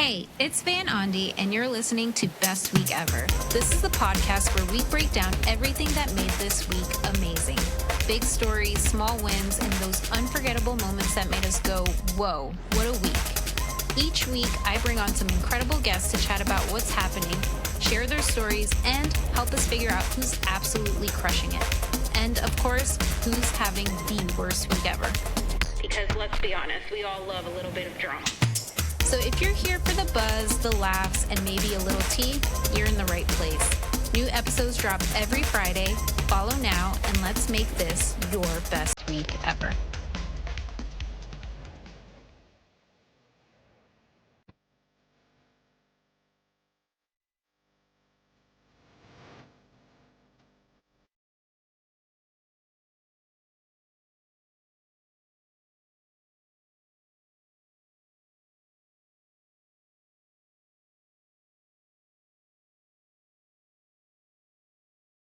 Hey, it's Van Ondi, and you're listening to Best Week Ever. This is the podcast where we break down everything that made this week amazing. Big stories, small wins, and those unforgettable moments that made us go, whoa, what a week. Each week, I bring on some incredible guests to chat about what's happening, share their stories, and help us figure out who's absolutely crushing it. And, of course, who's having the worst week ever. Because let's be honest, we all love a little bit of drama. So if you're here for the buzz, the laughs, and maybe a little tea, you're in the right place. New episodes drop every Friday. Follow now, and let's make this your best week ever.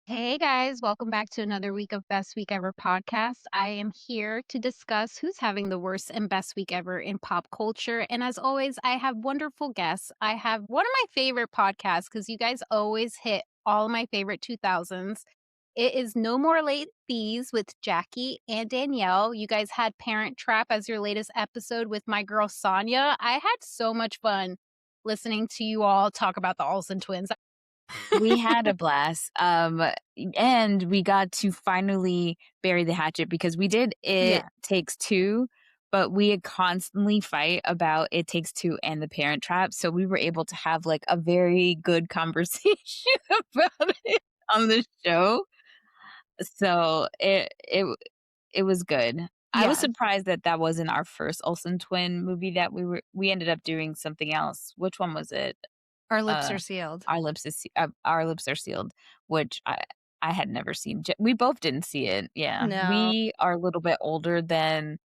Hey guys, welcome back to another week of Best Week Ever podcast. I am here to discuss who's having the worst and best week ever in pop culture. And as always, I have wonderful guests. I have one of my favorite podcasts because you guys always hit all of my favorite 2000s. It is No More Late Fees with Jackie and Danielle. You guys had Parent Trap as your latest episode with my girl Sonia. I had so much fun listening to you all talk about the Olsen twins. We had a blast. And we got to finally bury the hatchet because we did It Takes Two, but we had constantly fight about It Takes Two and The Parent Trap. So we were able to have like a very good conversation about it on the show. So it was good. I was surprised that that wasn't our first Olsen twin movie that we ended up doing something else. Which one was it? Our lips are sealed. Our Lips Are Sealed, which I had never seen. We both didn't see it. Yeah. No. We are a little bit older than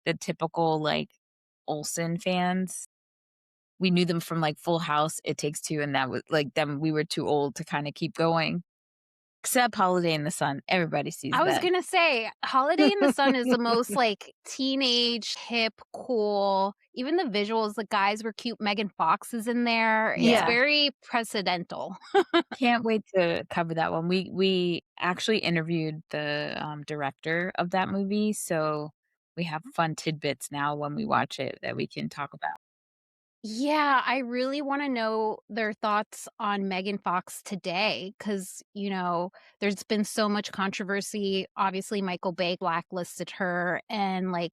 the typical like Olsen fans. We knew them from like Full House, It Takes Two, and that was like them. We were too old to kind of keep going. Except Holiday in the Sun. Everybody sees that. I was going to say, Holiday in the Sun is the most like teenage, hip, cool. Even the visuals, the guys were cute. Megan Fox is in there. It's Yeah. very precedental. Can't wait to cover that one. We actually interviewed the director of that movie, so we have fun tidbits now when we watch it that we can talk about. Yeah, I really want to know their thoughts on Megan Fox today because, there's been so much controversy. Obviously, Michael Bay blacklisted her and like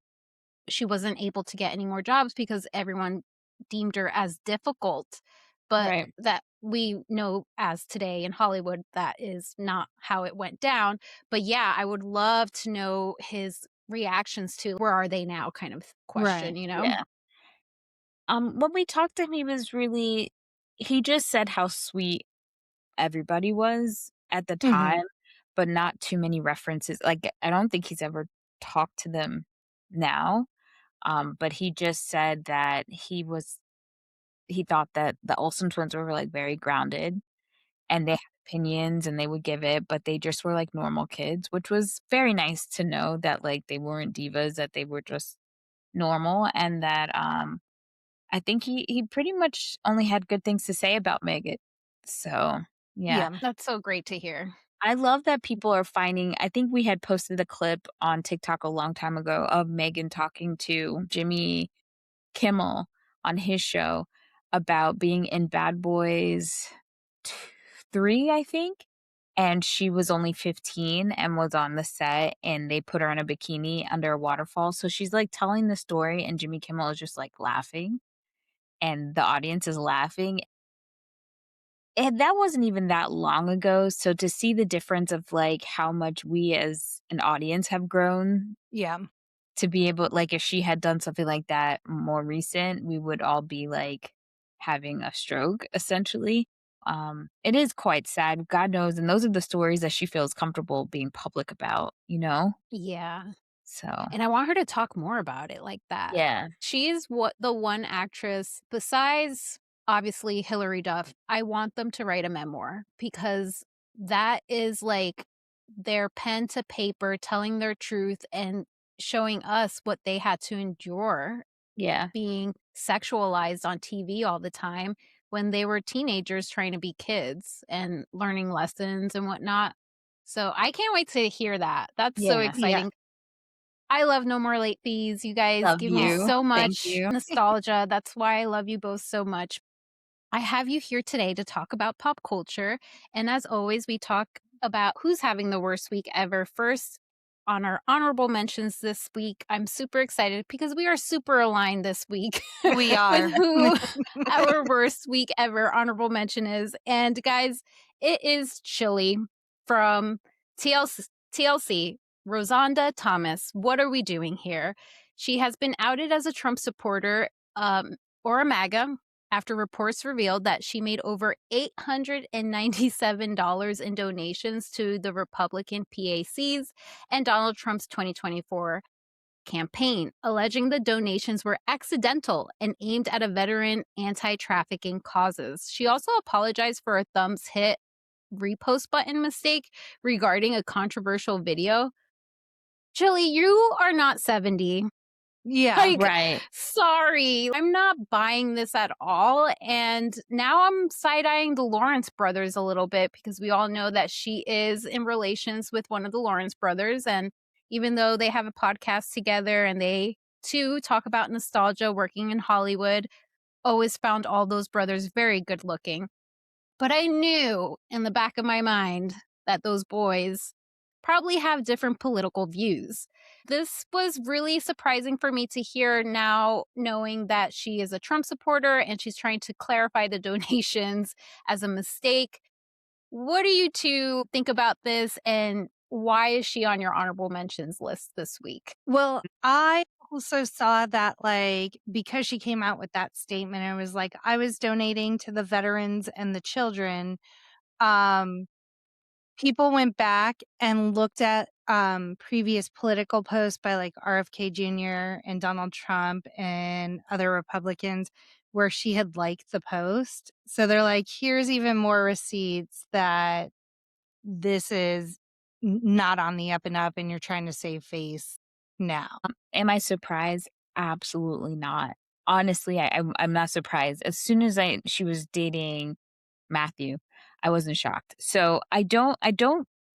she wasn't able to get any more jobs because everyone deemed her as difficult. But Right. that we know as today in Hollywood, that is not how it went down. But yeah, I would love to know his reactions to where are they now kind of question, Yeah. When we talked to him, he just said how sweet everybody was at the time, but not too many references. Like, I don't think he's ever talked to them now. But he just said that he thought that the Olsen twins were like very grounded and they had opinions and they would give it, but they just were like normal kids, which was very nice to know that like they weren't divas, that they were just normal, and that I think he pretty much only had good things to say about Megan. So yeah. That's so great to hear. I love that people are finding. I think we had posted a clip on TikTok a long time ago of Megan talking to Jimmy Kimmel on his show about being in Bad Boys 3, I think. And she was only 15 and was on the set, and they put her in a bikini under a waterfall. So she's like telling the story, and Jimmy Kimmel is just like laughing, and the audience is laughing. And that wasn't even that long ago. So to see the difference of like how much we as an audience have grown. Yeah. To be able, like, if she had done something like that more recent, we would all be like having a stroke, essentially. It is quite sad, God knows, and those are the stories that she feels comfortable being public about, Yeah. So And I want her to talk more about it like that. yeah. She's the one actress besides obviously Hilary Duff. I want them to write a memoir because that is like their pen to paper telling their truth and showing us what they had to endure Yeah. being sexualized on TV all the time when they were teenagers trying to be kids and learning lessons and whatnot. So I can't wait to hear that. That's so Yeah. Yeah. exciting. I love No More Late Fees. You guys Love give me you. so Thank much you. nostalgia. That's why I love you both so much. I have you here today to talk about pop culture. And as always, we talk about who's having the worst week ever. First, on our honorable mentions this week, I'm super excited because we are super aligned this week We with are. who our worst week ever honorable mention is. And guys, it is Chili from TLC, Rosanda Thomas. What are we doing here? She has been outed as a Trump supporter or a MAGA after reports revealed that she made over $897 in donations to the Republican PACs and Donald Trump's 2024 campaign, alleging the donations were accidental and aimed at a veteran anti-trafficking causes. She also apologized for a thumbs hit repost button mistake regarding a controversial video. Chili, you are not 70. Yeah. Like, Right. sorry, I'm not buying this at all. And now I'm side eyeing the Lawrence brothers a little bit because we all know that she is in relations with one of the Lawrence brothers. And even though they have a podcast together and they too talk about nostalgia working in Hollywood, always found all those brothers very good looking. But I knew in the back of my mind that those boys probably have different political views. This was really surprising for me to hear now, knowing that she is a Trump supporter and she's trying to clarify the donations as a mistake. What do you two think about this, and why is she on your honorable mentions list this week? Well, I also saw that, like, because she came out with that statement, it was like, I was donating to the veterans and the children. Um, People went back and looked at previous political posts by like RFK Jr. and Donald Trump and other Republicans where she had liked the post. So they're like, here's even more receipts that this is not on the up and up and you're trying to save face now. Am I surprised? Absolutely not. Honestly, I'm not surprised. As soon as she was dating Matthew, I wasn't shocked. So I don't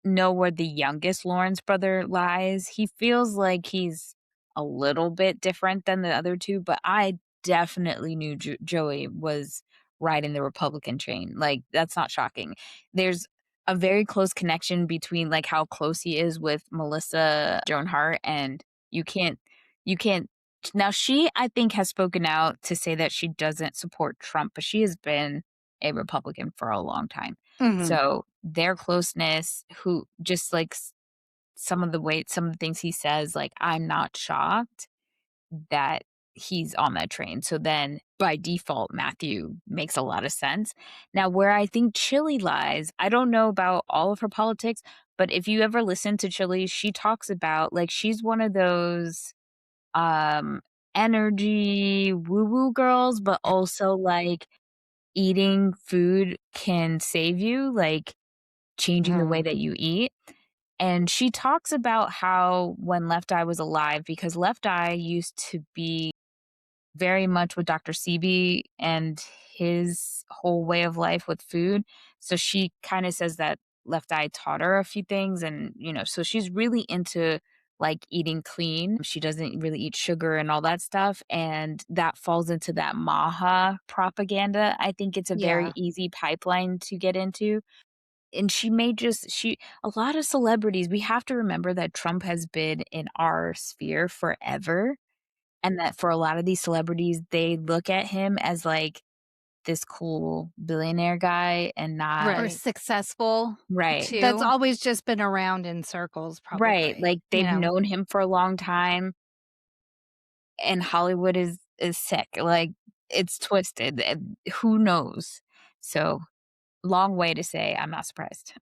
know where the youngest Lawrence brother lies. He feels like he's a little bit different than the other two, but I definitely knew Joey was riding the Republican train. Like, that's not shocking. There's a very close connection between like how close he is with Melissa Joan Hart, and you can't now she, I think, has spoken out to say that she doesn't support Trump, but she has been a Republican for a long time. Mhm. So their closeness, who just like some of the things he says, like, I'm not shocked that he's on that train. So then by default, Matthew makes a lot of sense. Now, where I think Chili lies, I don't know about all of her politics, but if you ever listen to Chili, she talks about like she's one of those um energy woo woo girls, but also like eating food can save you, like changing the way Mhm. that you eat. And she talks about how when Left Eye was alive, because Left Eye used to be very much with Dr. Sebi and his whole way of life with food. So she kind of says that Left Eye taught her a few things. And, so she's really into like eating clean. She doesn't really eat sugar and all that stuff. And that falls into that Maha propaganda. I think it's a very Yeah. easy pipeline to get into. And she may a lot of celebrities, we have to remember that Trump has been in our sphere forever, and that for a lot of these celebrities, they look at him as, like, this cool billionaire guy and not. Or Right. successful Right, That's too. always just been around in circles, right, probably, like, you they've know? known him for a long time, and Hollywood is sick, like, it's twisted, and who knows? So, long way to say I'm not surprised.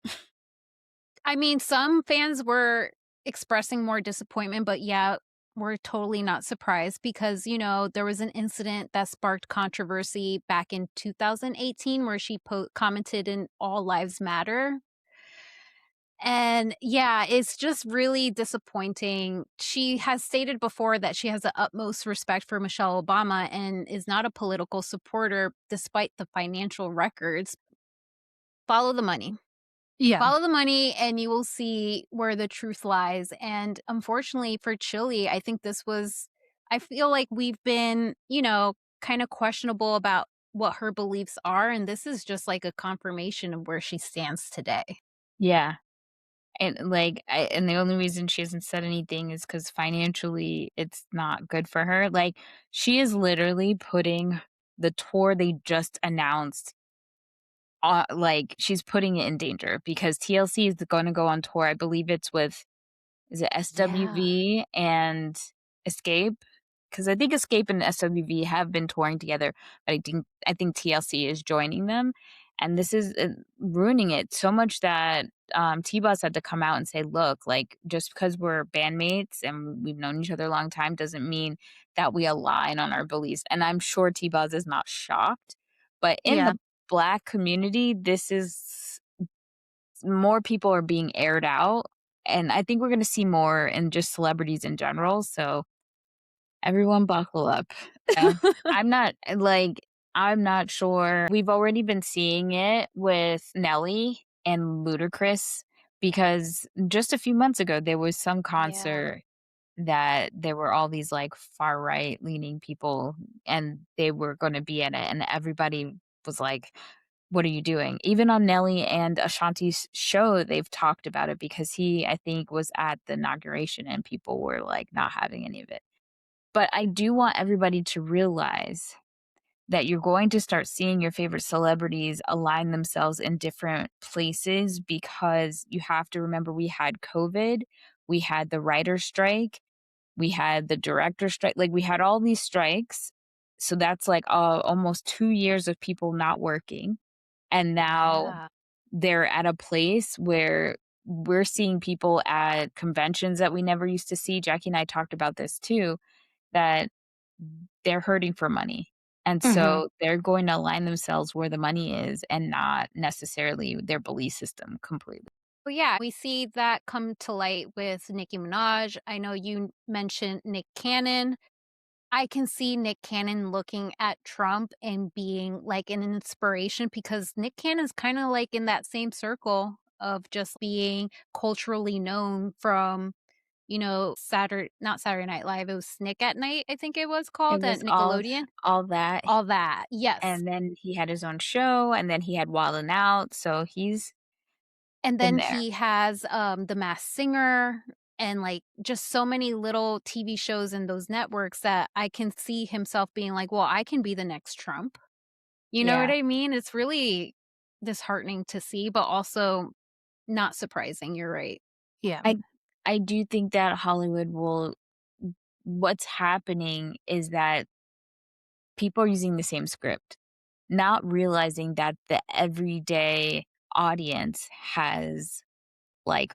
I mean, some fans were expressing more disappointment, but yeah, we're totally not surprised because, there was an incident that sparked controversy back in 2018 where she commented in All Lives Matter. And yeah, it's just really disappointing. She has stated before that she has the utmost respect for Michelle Obama and is not a political supporter despite the financial records. Follow the money. Yeah. Follow the money and you will see where the truth lies. And unfortunately for Chile, I think this was, I feel like we've been, kind of questionable about what her beliefs are. And this is just like a confirmation of where she stands today. Yeah. And, like, and the only reason she hasn't said anything is because financially it's not good for her. Like, she is literally putting the tour they just announced, like, she's putting it in danger because TLC is gonna go on tour. I believe it's with, is it Yeah. SWV and Escape? Because I think Escape and SWV have been touring together, but I think TLC is joining them, and this is, ruining it so much that, T-Boz had to come out and say, "Look, like, just because we're bandmates and we've known each other a long time doesn't mean that we align on our beliefs," and I'm sure T-Boz is not shocked, but in Yeah. the Black community, this is more people are being aired out, and I think we're gonna see more in just celebrities in general, so everyone buckle up. Uh, I'm not I'm not sure. We've already been seeing it with Nelly and Ludacris because just a few months ago, there was some Yeah. concert that there were all these, like, far right leaning people, and they were gonna be in it, and everybody was like, "What are you doing?" Even on Nelly and Ashanti's show, they've talked about it because he, I think, was at the inauguration and people were, like, not having any of it. But I do want everybody to realize that you're going to start seeing your favorite celebrities align themselves in different places because you have to remember we had COVID, we had the writer's strike, we had the director's strike, like, we had all these strikes. So that's, like, almost 2 years of people not working, and now Yeah. they're at a place where we're seeing people at conventions that we never used to see. Jackie and I talked about this too, that they're hurting for money. And Mhm. so they're going to align themselves where the money is and not necessarily their belief system completely. Well, yeah, we see that come to light with Nicki Minaj. I know you mentioned Nick Cannon. I can see Nick Cannon looking at Trump and being like an inspiration because Nick Cannon's kind of like in that same circle of just being culturally known from, Saturday, not Saturday Night Live, it was Snick at Night, I think it was It called at was Nickelodeon. all that, All that. Yes. and then he had his own show, and then he had Wild 'N Out, so he's And been then there. he has, The Masked Singer and, like, just so many little TV shows in those networks that I can see himself being like, "Well, I can be the next Trump." You know what Yeah. I mean? It's really disheartening to see, but also not surprising, you're right. Yeah. I I do think that Hollywood will what's happening is that people are using the same script, not realizing that the everyday audience has, like,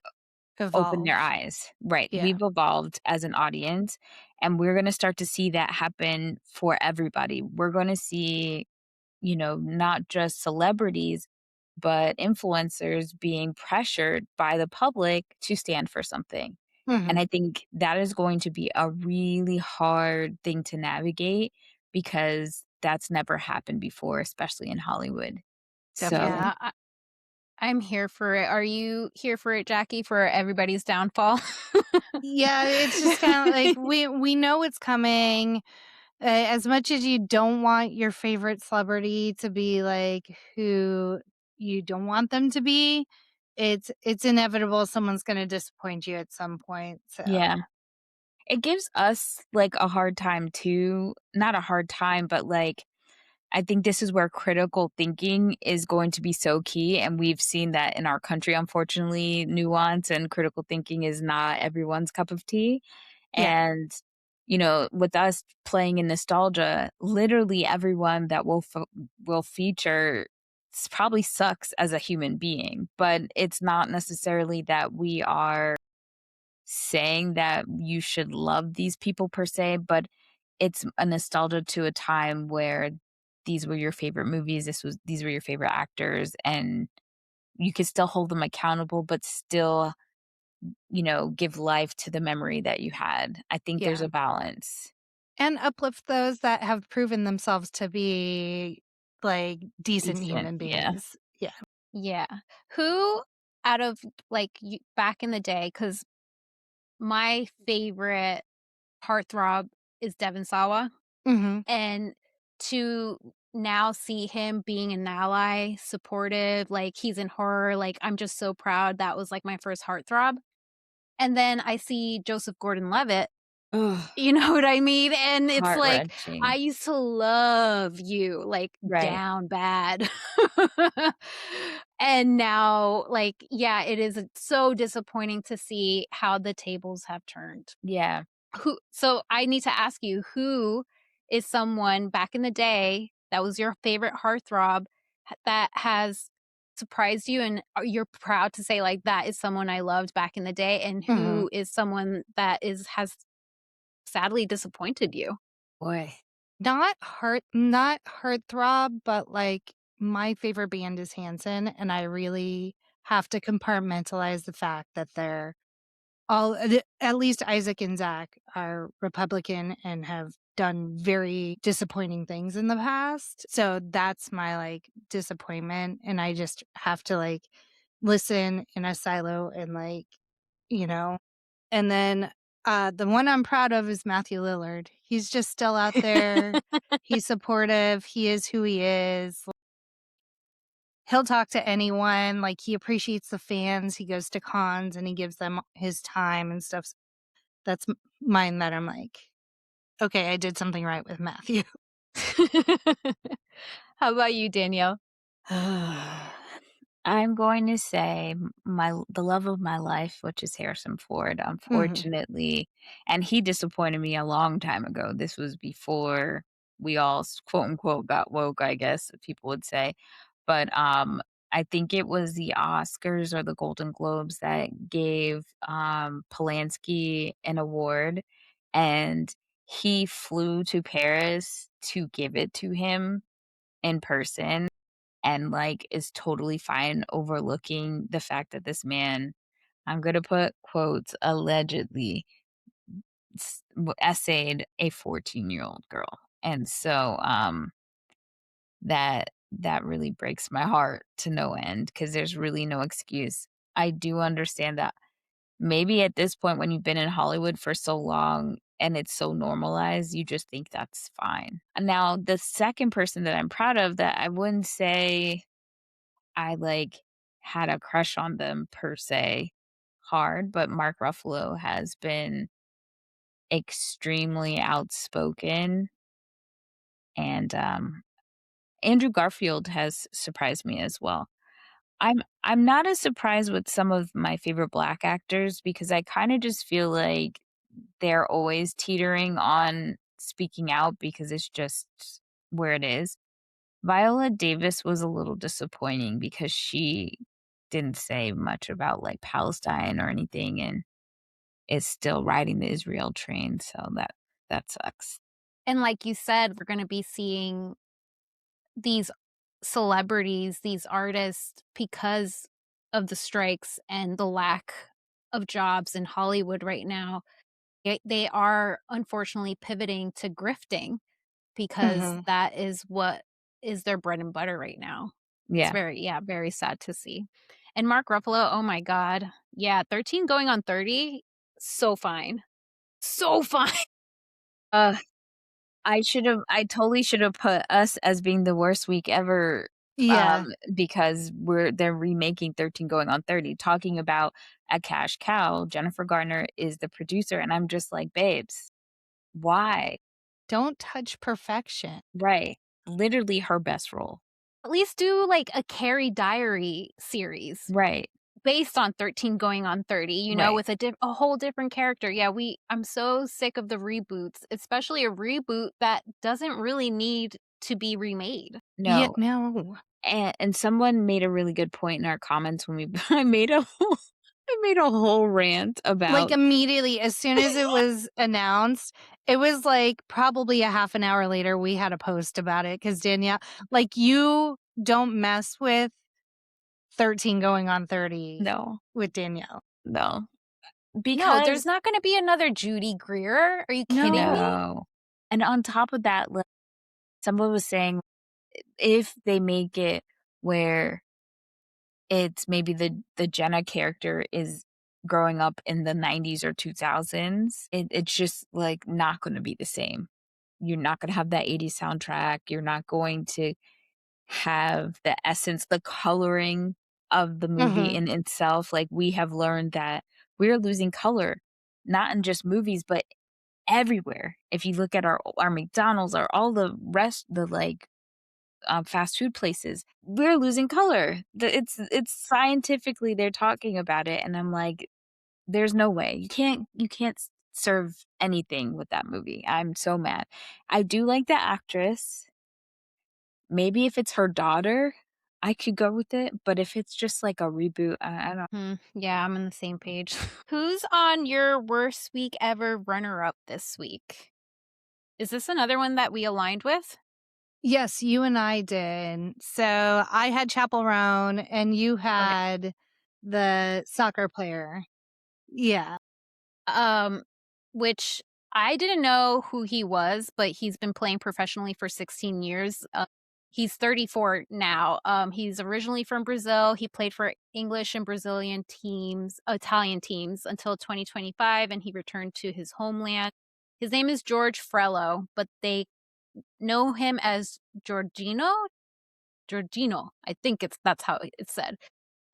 opened their Evolved. eyes. Right, Yeah. we've evolved as an audience, and we're gonna start to see that happen for everybody. We're gonna see, not just celebrities, but influencers being pressured by the public to stand for something. And Mhm. I think that is going to be a really hard thing to navigate because that's never happened before, especially in Hollywood. So, Definitely. Yeah, I'm here for it. Are you here for it, Jackie, for everybody's downfall? Yeah, it's just kinda like we know it's coming. As much as you don't want your favorite celebrity to be, like, who you don't want them to be, it's inevitable someone's gonna disappoint you at some point, so yeah. It gives us, like, a hard time too, not a hard time, but, like, I think this is where critical thinking is going to be so key, and we've seen that in our country, unfortunately, nuance and critical thinking is not everyone's cup of tea, yeah. and, with us playing in nostalgia, literally everyone that will feature probably sucks as a human being, but it's not necessarily that we are saying that you should love these people per se, but it's a nostalgia to a time where these were your favorite movies, these were your favorite actors, and you could still hold them accountable, but still, give life to the memory that you had. I think there's Yeah. a balance. And uplift those that have proven themselves to be, like, decent Decent, human yeah. beings. Yeah. Yeah. Who out of like you back in the day, because my favorite heartthrob is Devon Sawa. Mhm. And to now see him being an ally, supportive, like he's in horror, like I'm just so proud. That was like my first heartthrob. And then I see Joseph Gordon-Levitt. Ugh, You know what I mean? And it's like, I heart-wrenching. used to love you, like, Right. down bad. And now, like, yeah, it is so disappointing to see how the tables have turned. Yeah. So I need to ask you, who is someone back in the day that was your favorite heartthrob that has surprised you and you're proud to say, like, "That is someone I loved back in the day," and Mhm. who is someone that has sadly disappointed you? Boy. Not heartthrob, but, like, my favorite band is Hanson, and I really have to compartmentalize the fact that they're all at least Isaac and Zach are Republican and have done very disappointing things in the past. So that's my, like, disappointment, and I just have to, like, listen in a silo and, like, you know and then, the one I'm proud of is Matthew Lillard. He's just still out there. He's supportive. He is who he is. He'll talk to anyone. Like, he appreciates the fans. He goes to cons and he gives them his time and stuff. That's mine that I'm like, "Okay, I did something right with Matthew." How about you, Danielle? I'm going to say the love of my life, which is Harrison Ford, Mhm. unfortunately, and he disappointed me a long time ago. This was before we all quote unquote got woke, I guess people would say. But I think it was the Oscars or the Golden Globes that gave Polanski an award, and he flew to Paris to give it to him in person and, like, is totally fine overlooking the fact that this man, I'm gonna put quotes, allegedly essayed a 14-year-old girl. And so, that really breaks my heart to no end because there's really no excuse. I do understand that maybe at this point when you've been in Hollywood for so long and it's so normalized, you just think that's fine. And now the second person that I'm proud of that I wouldn't say I, like, had a crush on them per se hard, but Mark Ruffalo has been extremely outspoken, and, Andrew Garfield has surprised me as well. I'm not as surprised with some of my favorite Black actors because I kinda just feel like they're always teetering on speaking out because it's just where it is. Viola Davis was a little disappointing because she didn't say much about, like, Palestine or anything and is still riding the Israel train, so that sucks. And like you said, we're gonna be seeing these celebrities, these artists, because of the strikes and the lack of jobs in Hollywood right now, they are unfortunately pivoting to grifting because Mhm. that is what is their bread and butter right now. It's Yeah. very, yeah, very sad to see. And Mark Ruffalo, oh my god. Yeah, 13 going on 30, so fine. So fine. Uh, I totally should have put us as being the worst week ever, Yeah. because they're remaking 13 Going on 30, talking about a cash cow. Jennifer Garner is the producer, and I'm just like, "Babes, why?" Don't touch perfection. Right. Literally her best role. At least do like a Carrie Diary series Right. based on 13 going on 30, Right. with a whole different character. Yeah, I'm so sick of the reboots, especially a reboot that doesn't really need to be remade. Yeah, No. no. And someone made a really good point in our comments when we I made a whole rant Like, about immediately, as soon as it was announced, it was, like, probably a half an hour later, we had a post about it because Danielle, like, you don't mess with 13 going on 30 No, with Danielle. no, No, there's because not gonna be another Judy Greer. Are you kidding me? no. And on top of that, like, someone was saying if they make it where it's maybe the Jenna character is growing up in the 90s or 2000s, it's just, like, not gonna be the same. You're not gonna have that 80s soundtrack, you're not going to have the essence, the coloring of the movie Mhm. in itself. Like, we have learned that we're losing color, not in just movies, but everywhere. If you look at our McDonald's or all the rest the, like, fast food places, we're losing color. It's scientifically they're talking about it, and I'm like, "There's no way. You can't serve anything with that movie." I'm so mad. I do like the actress. Maybe if it's her daughter, I could go with it, but if it's just like a reboot, I don't. Yeah, I'm on the same page. Who's on your worst week ever runner-up this week? Is this another one that we aligned with? Yes, you and I did. So I had Chapel Roan and you Okay. had the soccer player. Yeah. Um, which I didn't know who he was, but he's been playing professionally for 16 years. He's 34 now. He's originally from Brazil. He played for English and Brazilian teams, Italian teams until 2025, and he returned to his homeland. His name is George Frello, but they know him as Giorgino. Giorgino, I think that's how it's said.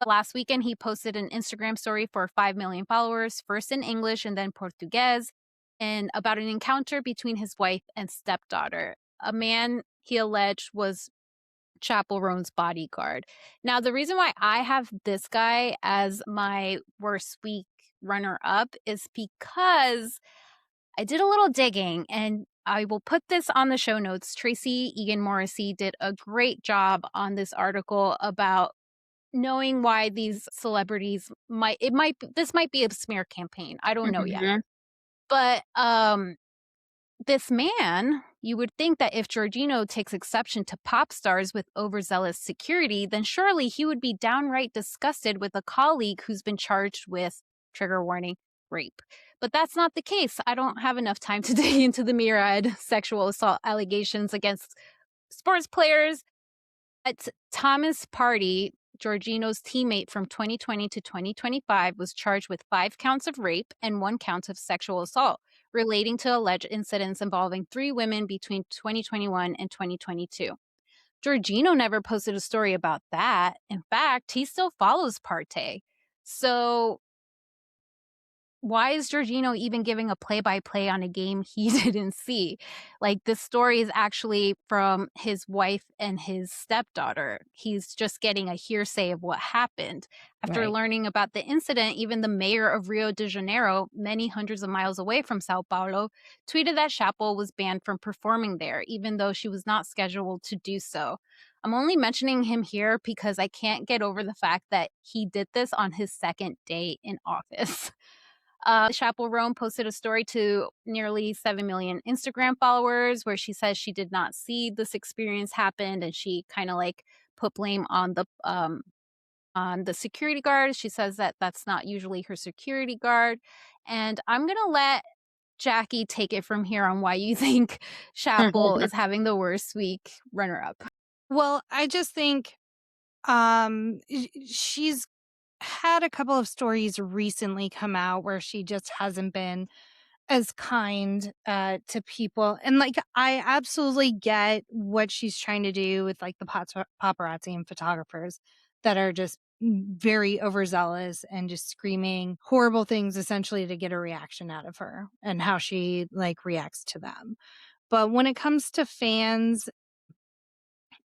Last weekend, he posted an Instagram story for 5 million followers, first in English and then Portuguese, and about an encounter between his wife and stepdaughter. A man he alleged was Chapel Roan's bodyguard. Now, the reason why I have this guy as my worst week runner up is because I did a little digging and I will put this on the show notes. Tracy Egan Morrissey did a great job on this article about knowing why these celebrities this might be a smear campaign. I don't know yet. Mhm. But this man, you would think that if Giorgino takes exception to pop stars with overzealous security, then surely he would be downright disgusted with a colleague who's been charged with, trigger warning, rape. But that's not the case. I don't have enough time to dig into the myriad sexual assault allegations against sports players. But Thomas Party, Giorgino's teammate from 2020 to 2025, was charged with 5 counts of rape and 1 count of sexual assault relating to alleged incidents involving 3 women between 2021 and 2022. Giorgino never posted a story about that. In fact, he still follows Partey. So why is Giorgino even giving a play-by-play on a game he didn't see? Like, this story is actually from his wife and his stepdaughter. He's just getting a hearsay of what happened. After Right, learning about the incident, even the mayor of Rio de Janeiro, many hundreds of miles away from Sao Paulo, tweeted that Chappell was banned from performing there, even though she was not scheduled to do so. I'm only mentioning him here because I can't get over the fact that he did this on his second day in office. Chappell Roan posted a story to nearly 7 million Instagram followers where she says she did not see this experience happen and she kind of like put blame on the security guard. She says that that's not usually her security guard. And I'm going to let Jackie take it from here on why you think Chappell is having the worst week runner up. Well, I just think she's had a couple of stories recently come out where she just hasn't been as kind to people, and like I absolutely get what she's trying to do with like the paparazzi and photographers that are just very overzealous and just screaming horrible things essentially to get a reaction out of her and how she like reacts to them. But when it comes to fans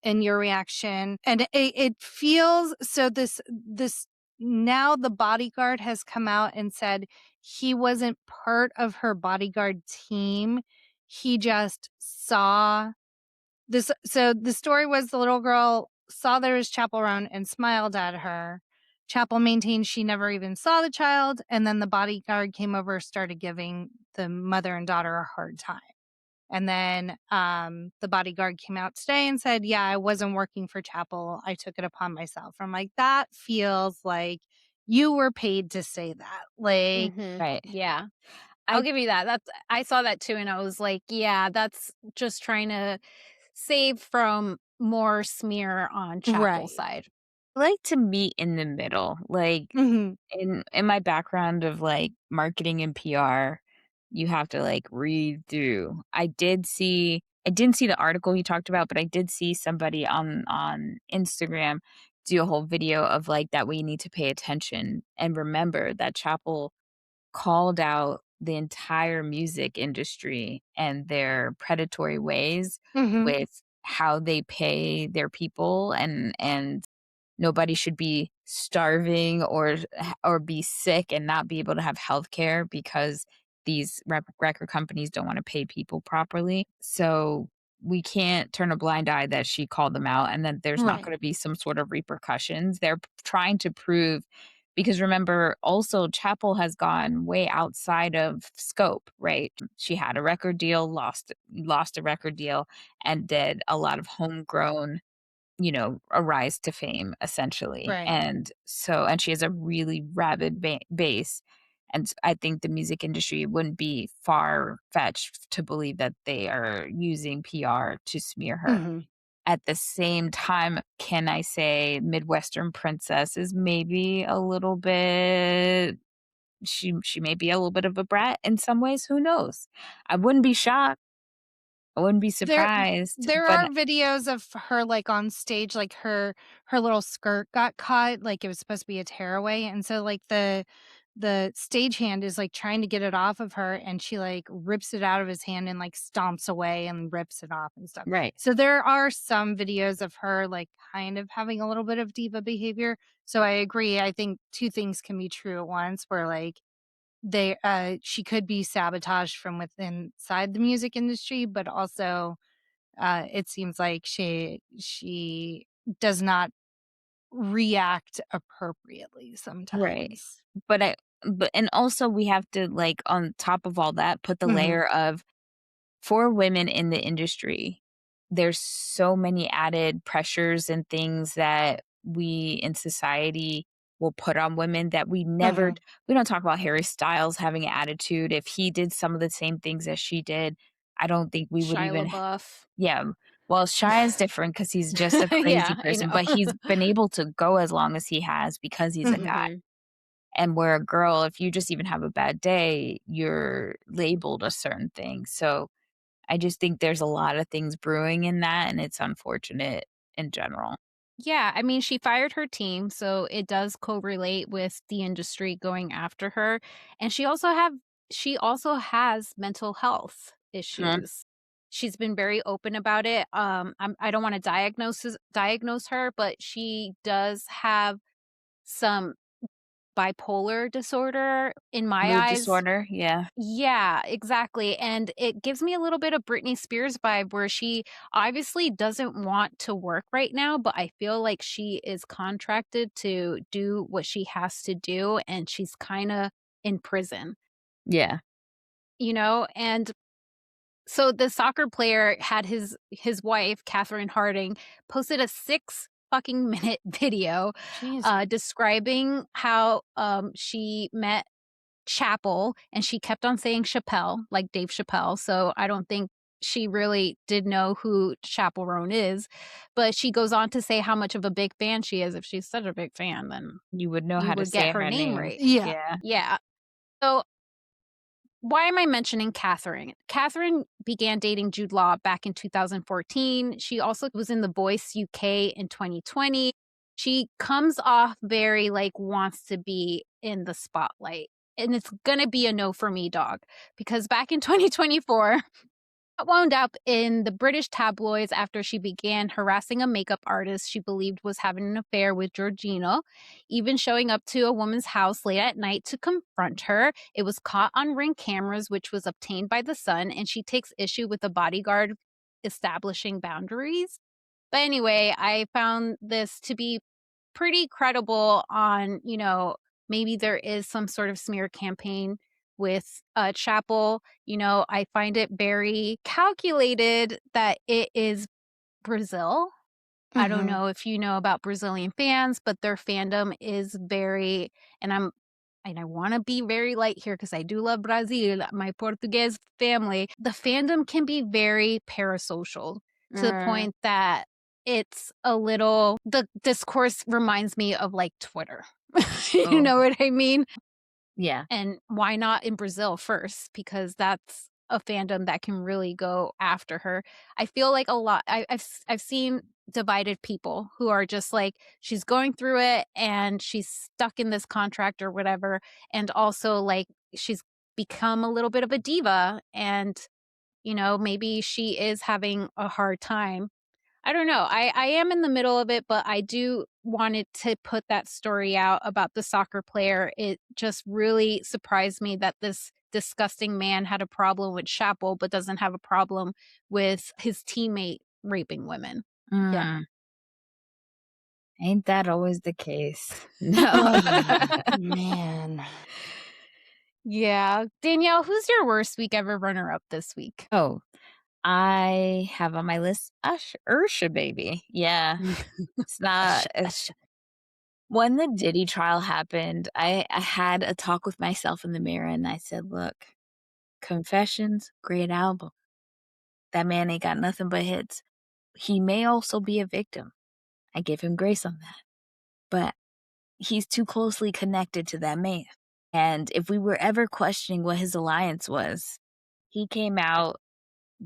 and your reaction, and it feels so this now the bodyguard has come out and said he wasn't part of her bodyguard team. He just saw this. So the story was the little girl saw there was Chapel Roan and smiled at her. Chapel maintained she never even saw the child, and then the bodyguard came over, started giving the mother and daughter a hard time. And then the bodyguard came out today and said, yeah, I wasn't working for Chapel. I took it upon myself. I'm like, that feels like you were paid to say that. Like, Right. Yeah. I'll I give you that. I saw that too and I was like, yeah, that's just trying to save from more smear on Chapel's right. side. like to meet in the middle. Like Hmm. in my background of like marketing and PR, you have to like read through. I didn't see the article you talked about, but I did see somebody on Instagram do a whole video of like that we need to pay attention and remember that Chapel called out the entire music industry and their predatory ways Hmm. with how they pay their people and nobody should be starving or be sick and not be able to have health care because these record companies don't want to pay people properly. So we can't turn a blind eye that she called them out and that there's not going Right. to be some sort of repercussions. They're trying to prove because remember also Chapel has gone way outside of scope, right? She had a record deal, lost a record deal and did a lot of homegrown a rise to fame essentially. Right. And she has a really rabid base. And I think the music industry wouldn't be far fetched to believe that they are using PR to smear her. Hmm. At the same time, can I say Midwestern Princess is maybe a little bit she may be a little bit of a brat in some ways, who knows? I wouldn't be shocked. I wouldn't be There surprised, there but are videos of her, like, on stage, like, her little skirt got caught, like, it was supposed to be a tearaway, and so, like, the stagehand is, like, trying to get it off of her, and she, like, rips it out of his hand and, like, stomps away and rips it off and stuff. right. So there are some videos of her, like, kind of having a little bit of diva behavior, so I agree, I think 2 things can be true at once where, like, she could be sabotaged from within inside the music industry, but also it seems like she does not react appropriately Right. sometimes. But I but and also we have to, like, on top of all that, put the Mhm. layer of for women in the industry, there's so many added pressures and things that we in society will put on women that Mhm. we don't talk about Harry Styles having an attitude. If he did some of the same things as she did, I don't think we would Shia even LaBeouf. yeah. Well, Shy is different because he's just a crazy Yeah, I person, know. but he's been able to go as long as he has because he's a Mhm. guy. Mhm. And where a girl, if you just even have a bad day, you're labeled a certain thing. So I just think there's a lot of things brewing in that, and it's unfortunate in general. Yeah, I mean, she fired her team, so it does correlate with the industry going after her, and she also has mental health Mm, issues. She's been very open about it. I don't want to diagnose her, but she does have some bipolar disorder in my mood eyes. disorder, yeah. Yeah, exactly, and it gives me a little bit of Britney Spears vibe where she obviously doesn't want to work right now, but I feel like she is contracted to do what she has to do, and she's kinda in prison, Yeah. you know? And so the soccer player had his wife, Catherine Harding, posted a 6 fucking minute video, Jeez. describing how, she met Chapel, and she kept on saying Chappelle, like Dave Chappelle, so I don't think she really did know who Chappell Roan is, but she goes on to say how much of a big fan she is. If she's such a big fan, then You would know you how to would get say her her name name. right. Yeah. Yeah. Yeah. So, why am I mentioning Catherine? Catherine began dating Jude Law back in 2014. She also was in The Voice UK in 2020. She comes off very, like, wants to be in the spotlight, and it's gonna be a no for me, dog, because back in 2024 got wound up in the British tabloids after she began harassing a makeup artist she believed was having an affair with Georgina, even showing up to a woman's house late at night to confront her. It was caught on Ring cameras, which was obtained by The Sun, and she takes issue with the bodyguard establishing boundaries. But anyway, I found this to be pretty credible on, maybe there is some sort of smear campaign with Chapel. You know, I find it very calculated that it is Brazil. I don't Mhm. know if you know about Brazilian fans, but their fandom is very, and I wanna be very light here because I do love Brazil, my Portuguese family. The fandom can be very parasocial to the Mm. point that it's a little, the discourse reminds me of, like, Twitter. You Oh, know what I mean? yeah. And why not in Brazil first? Because that's a fandom that can really go after her. I feel like a lot I've seen divided people who are just like, she's going through it and she's stuck in this contract or whatever, and also, like, she's become a little bit of a diva and, you know, maybe she is having a hard time. I don't know. I am in the middle of it, but I do wanted to put that story out about the soccer player. It just really surprised me that this disgusting man had a problem with Chapel, but doesn't have a problem with his teammate raping women. Yeah. Mm. Ain't that always the case? No. Oh, man. Yeah. Danielle, who's your worst week ever runner up this week? Oh, I have on my list Ursha baby. Yeah. It's not it's when the Diddy trial happened, I had a talk with myself in the mirror and I said, "Look, Confessions, great album. That man ain't got nothing but hits. He may also be a victim. I give him grace on that. But he's too closely connected to that man. And if we were ever questioning what his alliance was, he came out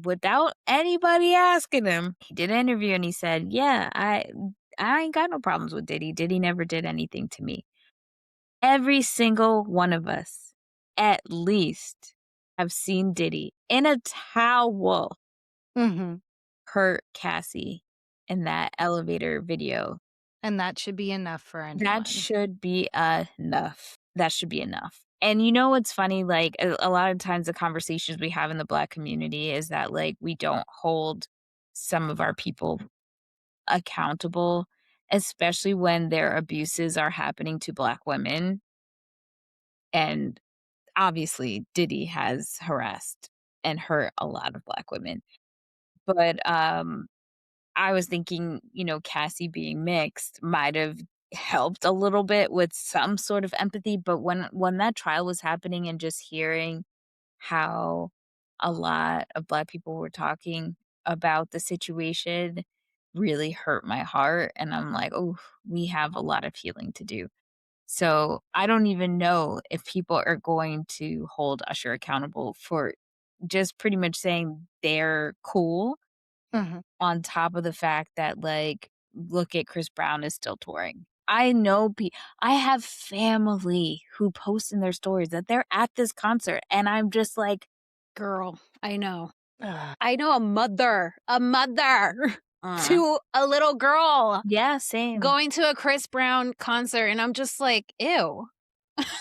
without anybody asking him. He did an interview and he said, "Yeah, I ain't got no problems with Diddy. Diddy never did anything to me." Every single one of us, at least, have seen Diddy in a towel Mhm. hurt Cassie in that elevator video. And that should be enough for That anyone. should be enough. That should be enough. And you know what's funny? Like, a lot of times the conversations we have in the Black community is that, like, we don't hold some of our people accountable, especially when their abuses are happening to Black women. And obviously, Diddy has harassed and hurt a lot of Black women. But, I was thinking, Cassie being mixed might have helped a little bit with some sort of empathy, but when that trial was happening and just hearing how a lot of Black people were talking about the situation really hurt my heart, and I'm like, "Oh, we have a lot of healing to do." So, I don't even know if people are going to hold Usher accountable for just pretty much saying they're cool Mhm. on top of the fact that, like, look at Chris Brown is still touring. I know I have family who post in their stories that they're at this concert, and I'm just like, Girl, I know. "Ugh." I know a mother Uh, to a little girl yeah, same. going to a Chris Brown concert, and I'm just like, "Ew."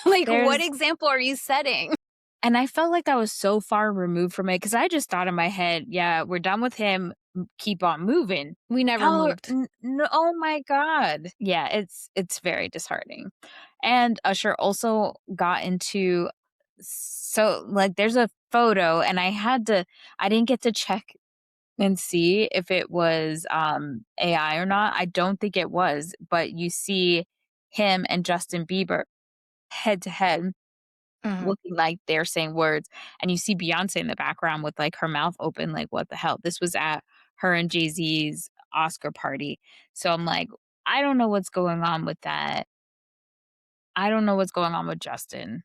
Like, what There's example are you setting? and I felt like I was so far removed from it because I just thought in my head, "Yeah, we're done with him, keep on moving." We never Oh, moved. no, oh my god. Yeah, it's very disheartening. And Usher also got into like, there's a photo, and I didn't get to check and see if it was, AI or not. I don't think it was, but you see him and Justin Bieber head to head Mhm. looking like they're saying words, and you see Beyoncé in the background with, like, her mouth open, like, "What the hell?" This was at her and Jay-Z's Oscar party. So I'm like, I don't know what's going on with that. I don't know what's going on with Justin,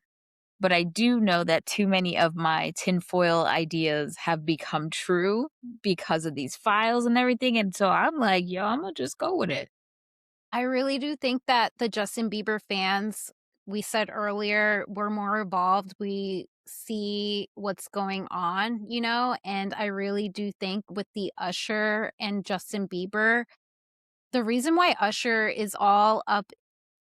but I do know that too many of my tinfoil ideas have become true because of these files and everything, and so I'm like, "Yo, Imma just go with it." I really do think that the Justin Bieber fans, we said earlier, we're more evolved. We see what's going on, you know? And I really do think with the Usher and Justin Bieber, the reason why Usher is all up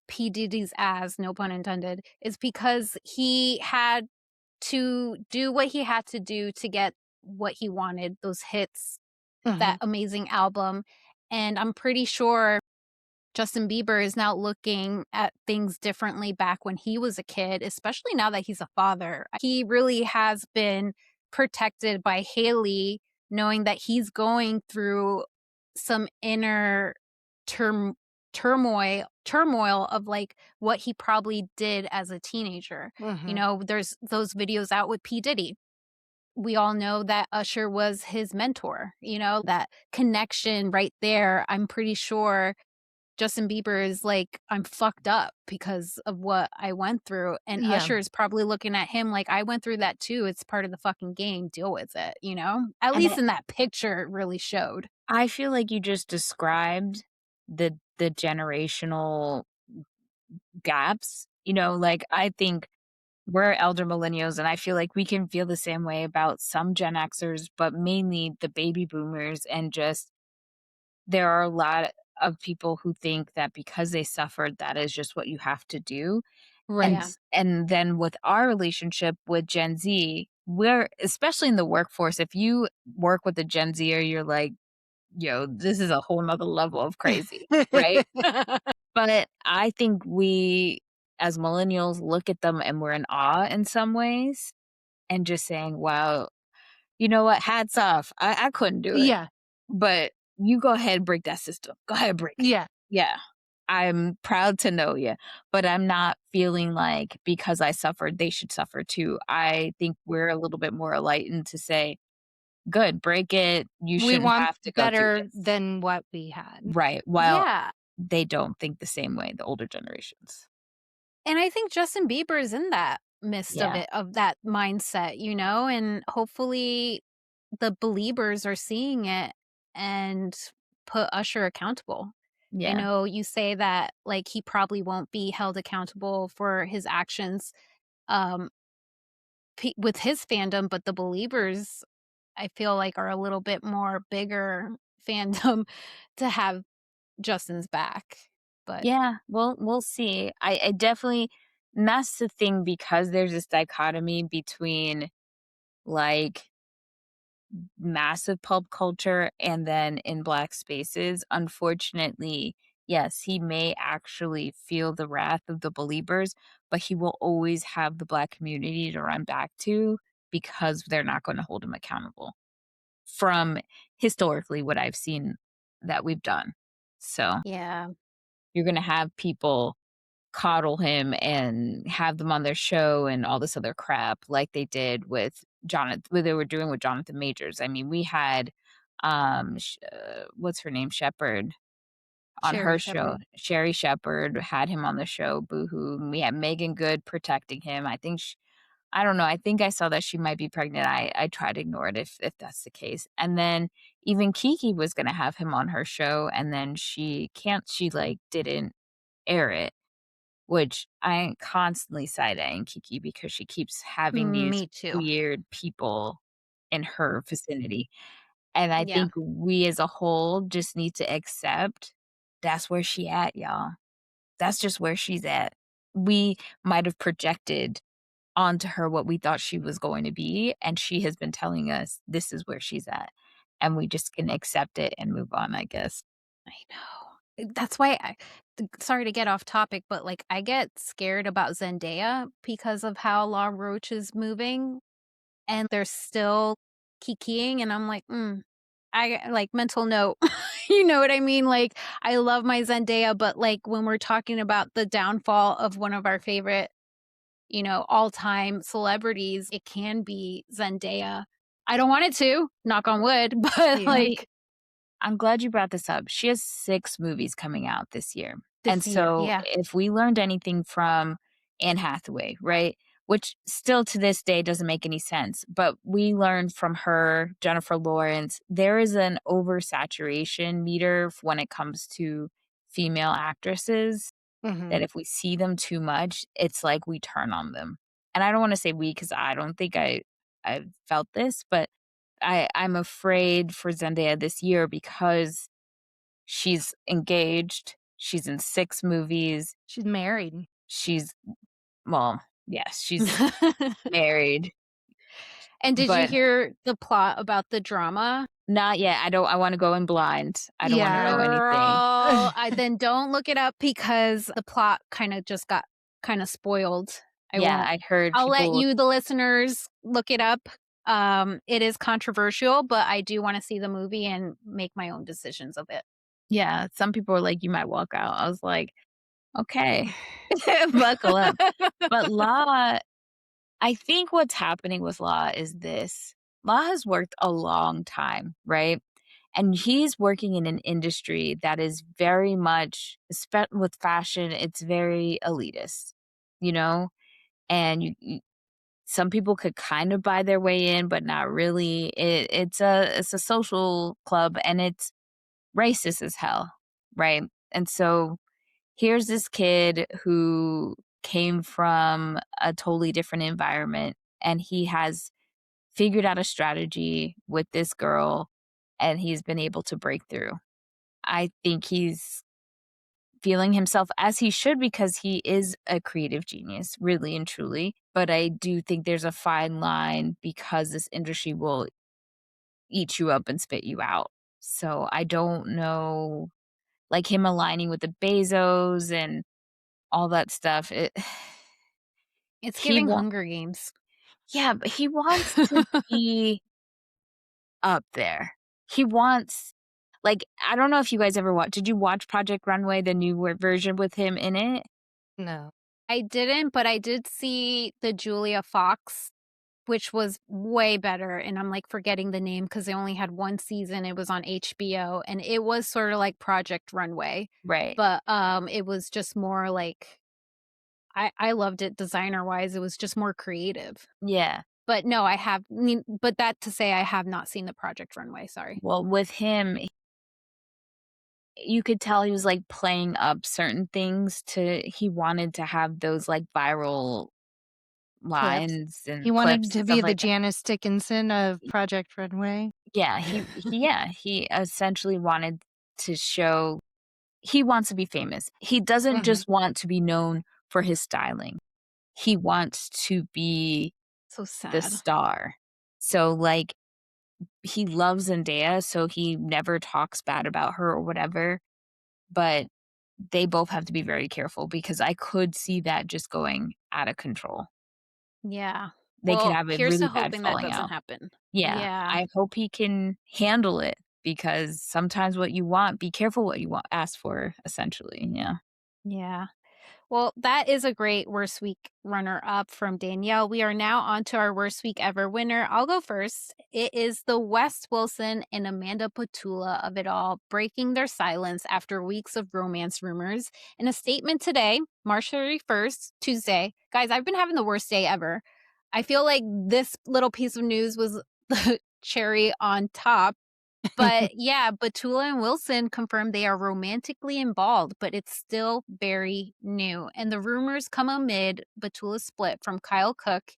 P. Diddy's ass, no pun intended, is because he had to do what he had to do to get what he wanted, those hits, that Mhm. amazing album. And I'm pretty sure Justin Bieber is now looking at things differently back when he was a kid, especially now that he's a father. He really has been protected by Haley, knowing that he's going through some inner turm- turmoil of like what he probably did as a teenager. You Mhm. know, there's those videos out with P. Diddy. We all know that Usher was his mentor, you know, that connection right there. I'm pretty sure Justin Bieber is like, "I'm fucked up because of what I went through," and Yeah. Usher is probably looking at him like, "I went through that too, it's part of the fucking game, deal with it," you know? At And least in that picture, it really showed. I feel like you just described the generational gaps, like, I think we're elder millennials, and I feel like we can feel the same way about some Gen Xers, but mainly the baby boomers, and just there are a lot of people who think that because they suffered, that is just what you have to do, and Right. Yeah. s and then with our relationship with Gen Z, we're especially in the workforce, if you work with a Gen Zer, you're like, "Yo, this is a whole nother level of crazy," right? But I think we, as millennials, look at them and we're in awe in some ways and just saying, "Wow, you know what? Hats off. I couldn't do it, Yeah. but you go ahead and break that system. Go ahead, break it." Yeah. Yeah. I'm proud to know you, but I'm not feeling like because I suffered, they should suffer too. I think we're a little bit more enlightened to say, "Good, break it. You We shouldn't want have to go through better this." than what we had. Right, while Yeah, they don't think the same way, the older generations. and I think Justin Bieber is in that midst of Yeah, it, of that mindset, you know, and hopefully the believers are seeing it and put Usher accountable. I yeah, know you say that, like, he probably won't be held accountable for his actions, um, with his fandom, but the believers, I feel like, are a little bit more bigger fandom to have Justin's back, but yeah, we'll see. I definitely, and that's the thing because there's this dichotomy between, like, massive pulp culture and then in Black spaces, unfortunately, yes, he may actually feel the wrath of the believers, but he will always have the Black community to run back to because they're not gonna hold him accountable from historically what I've seen that we've done. So, yeah, you're gonna have people coddle him and have them on their show and all this other crap like they did with Jonathan what they were doing with Jonathan Majors. I mean, we had, what's her name? Shepherd on Sherry her show. Shepherd. Sherry Shepherd had him on the show, Boohoo. And we had Megan Good protecting him. I don't know, I think I saw that she might be pregnant. I tried to ignore it if that's the case. And then even Kiki was gonna have him on her show, and then she, like, didn't air it. Which I am constantly side-eyeing Kiki because she keeps having these me too. weird people in her vicinity, and I Yeah, think we as a whole just need to accept that's where she at, y'all. That's just where she's at. We might have projected onto her what we thought she was going to be, and she has been telling us this is where she's at, and we just can accept it and move on, I guess. I know. That's why sorry to get off topic, but, like, I get scared about Zendaya because of how Law Roach is moving, and they're still kikiing, and I'm like, I like, mental note. You know what I mean? Like, I love my Zendaya, but, like, when we're talking about the downfall of one of our favorite, you know, all-time celebrities, it can be Zendaya. I don't want it to, knock on wood, but, Yeah. like, I'm glad you brought this up. She has 6 movies coming out this year. And this year, so yeah, if we learned anything from Anne Hathaway, right? Which still to this day doesn't make any sense, but we learned from her, Jennifer Lawrence, there is an oversaturation meter when it comes to female actresses that Mhm. if we see them too much, it's like we turn on them. And I don't wanna say we because I don't think I've felt this, but I'm afraid for Zendaya this year because she's engaged, she's in 6 movies, She's married. she's well, yes, she's married, And did you but hear the plot about the drama? Not yet. I wanna go in blind. I don't wanna know Yeah. anything. Girl, I then don't look it up because the plot kinda just got kinda spoiled. I Yeah, won't. I heard I'll let people you, the listeners, look it up. It is controversial, but I do wanna see the movie and make my own decisions of it. yeah, some people were like, "You might walk out." I was like, "Okay, buckle up." But Law I think what's happening with Law is this. Law has worked a long time, right? And he's working in an industry that is very much with fashion, it's very elitist, you know? And some people could kind of buy their way in, but not really. It's a social club and it's racist as hell, right? And so here's this kid who came from a totally different environment and he has figured out a strategy with this girl and he's been able to break through. I think he's feeling himself as he should because he is a creative genius, really and truly. But I do think there's a fine line because this industry will eat you up and spit you out. So I don't know, like him aligning with the Bezos and all that stuff. It's He giving wa Hunger Games. Yeah, but he wants to be up there. He wants like, I don't know if you guys ever did you watch Project Runway, the new version with him in it? No. I didn't, but I did see the Julia Fox, which was way better, and I'm, like, forgetting the name because they only had 1 season, it was on HBO, and it was sorta like Project Runway, Right. but, it was just more like I loved it designer-wise, it was just more creative. Yeah. But no, but that to say I have not seen the Project Runway, sorry. Well, with him, you could tell he was, like, playing up certain things to he wanted to have those, like, viral Clips. lines He and wanted clips to and be stuff the like that. Janice Dickinson of Project Runway. Yeah, he essentially wanted to show he wants to be famous. He doesn't Mhm. just want to be known for his styling. He wants to be So the sad. star. So, like, he loves Zendaya, so he never talks bad about her or whatever, but they both have to be very careful because I could see that just going out of control. Yeah. They could Well, have a here's really to bad hoping that falling doesn't out. happen. Yeah, Yeah. I hope he can handle it because sometimes what you want be careful what you want ask for, essentially, yeah. Yeah. Well, that is a great worst week runner up from Danielle. We are now on to our worst week ever winner. I'll go first. It is the Wes Wilson and Amanda Petula of it all, breaking their silence after weeks of romance rumors. In a statement today, March 31st, Tuesday, guys, I've been having the worst day ever. I feel like this little piece of news was the cherry on top. But yeah, Batula and Wilson confirmed they are romantically involved, but it's still very new. And the rumors come amid Batula's split from Kyle Cook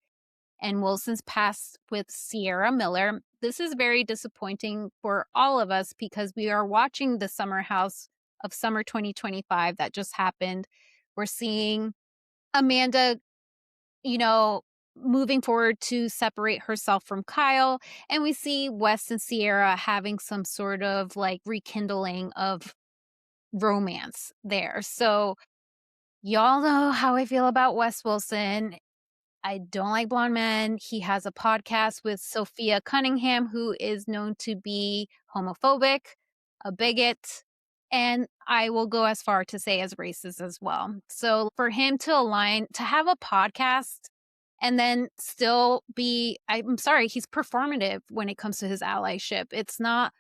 and Wilson's past with Sierra Miller. This is very disappointing for all of us because we are watching the Summer House of Summer 2025 that just happened. We're seeing Amanda, you know, moving forward to separate herself from Kyle. And we see Wes and Sierra having some sort of like rekindling of romance there. So, y'all know how I feel about Wes Wilson. I don't like blonde men. He has a podcast with Sophia Cunningham, who is known to be homophobic, a bigot, and I will go as far to say as racist as well. So for him to align, to have a podcast and then still be, I'm sorry, he's performative when it comes to his allyship. It's not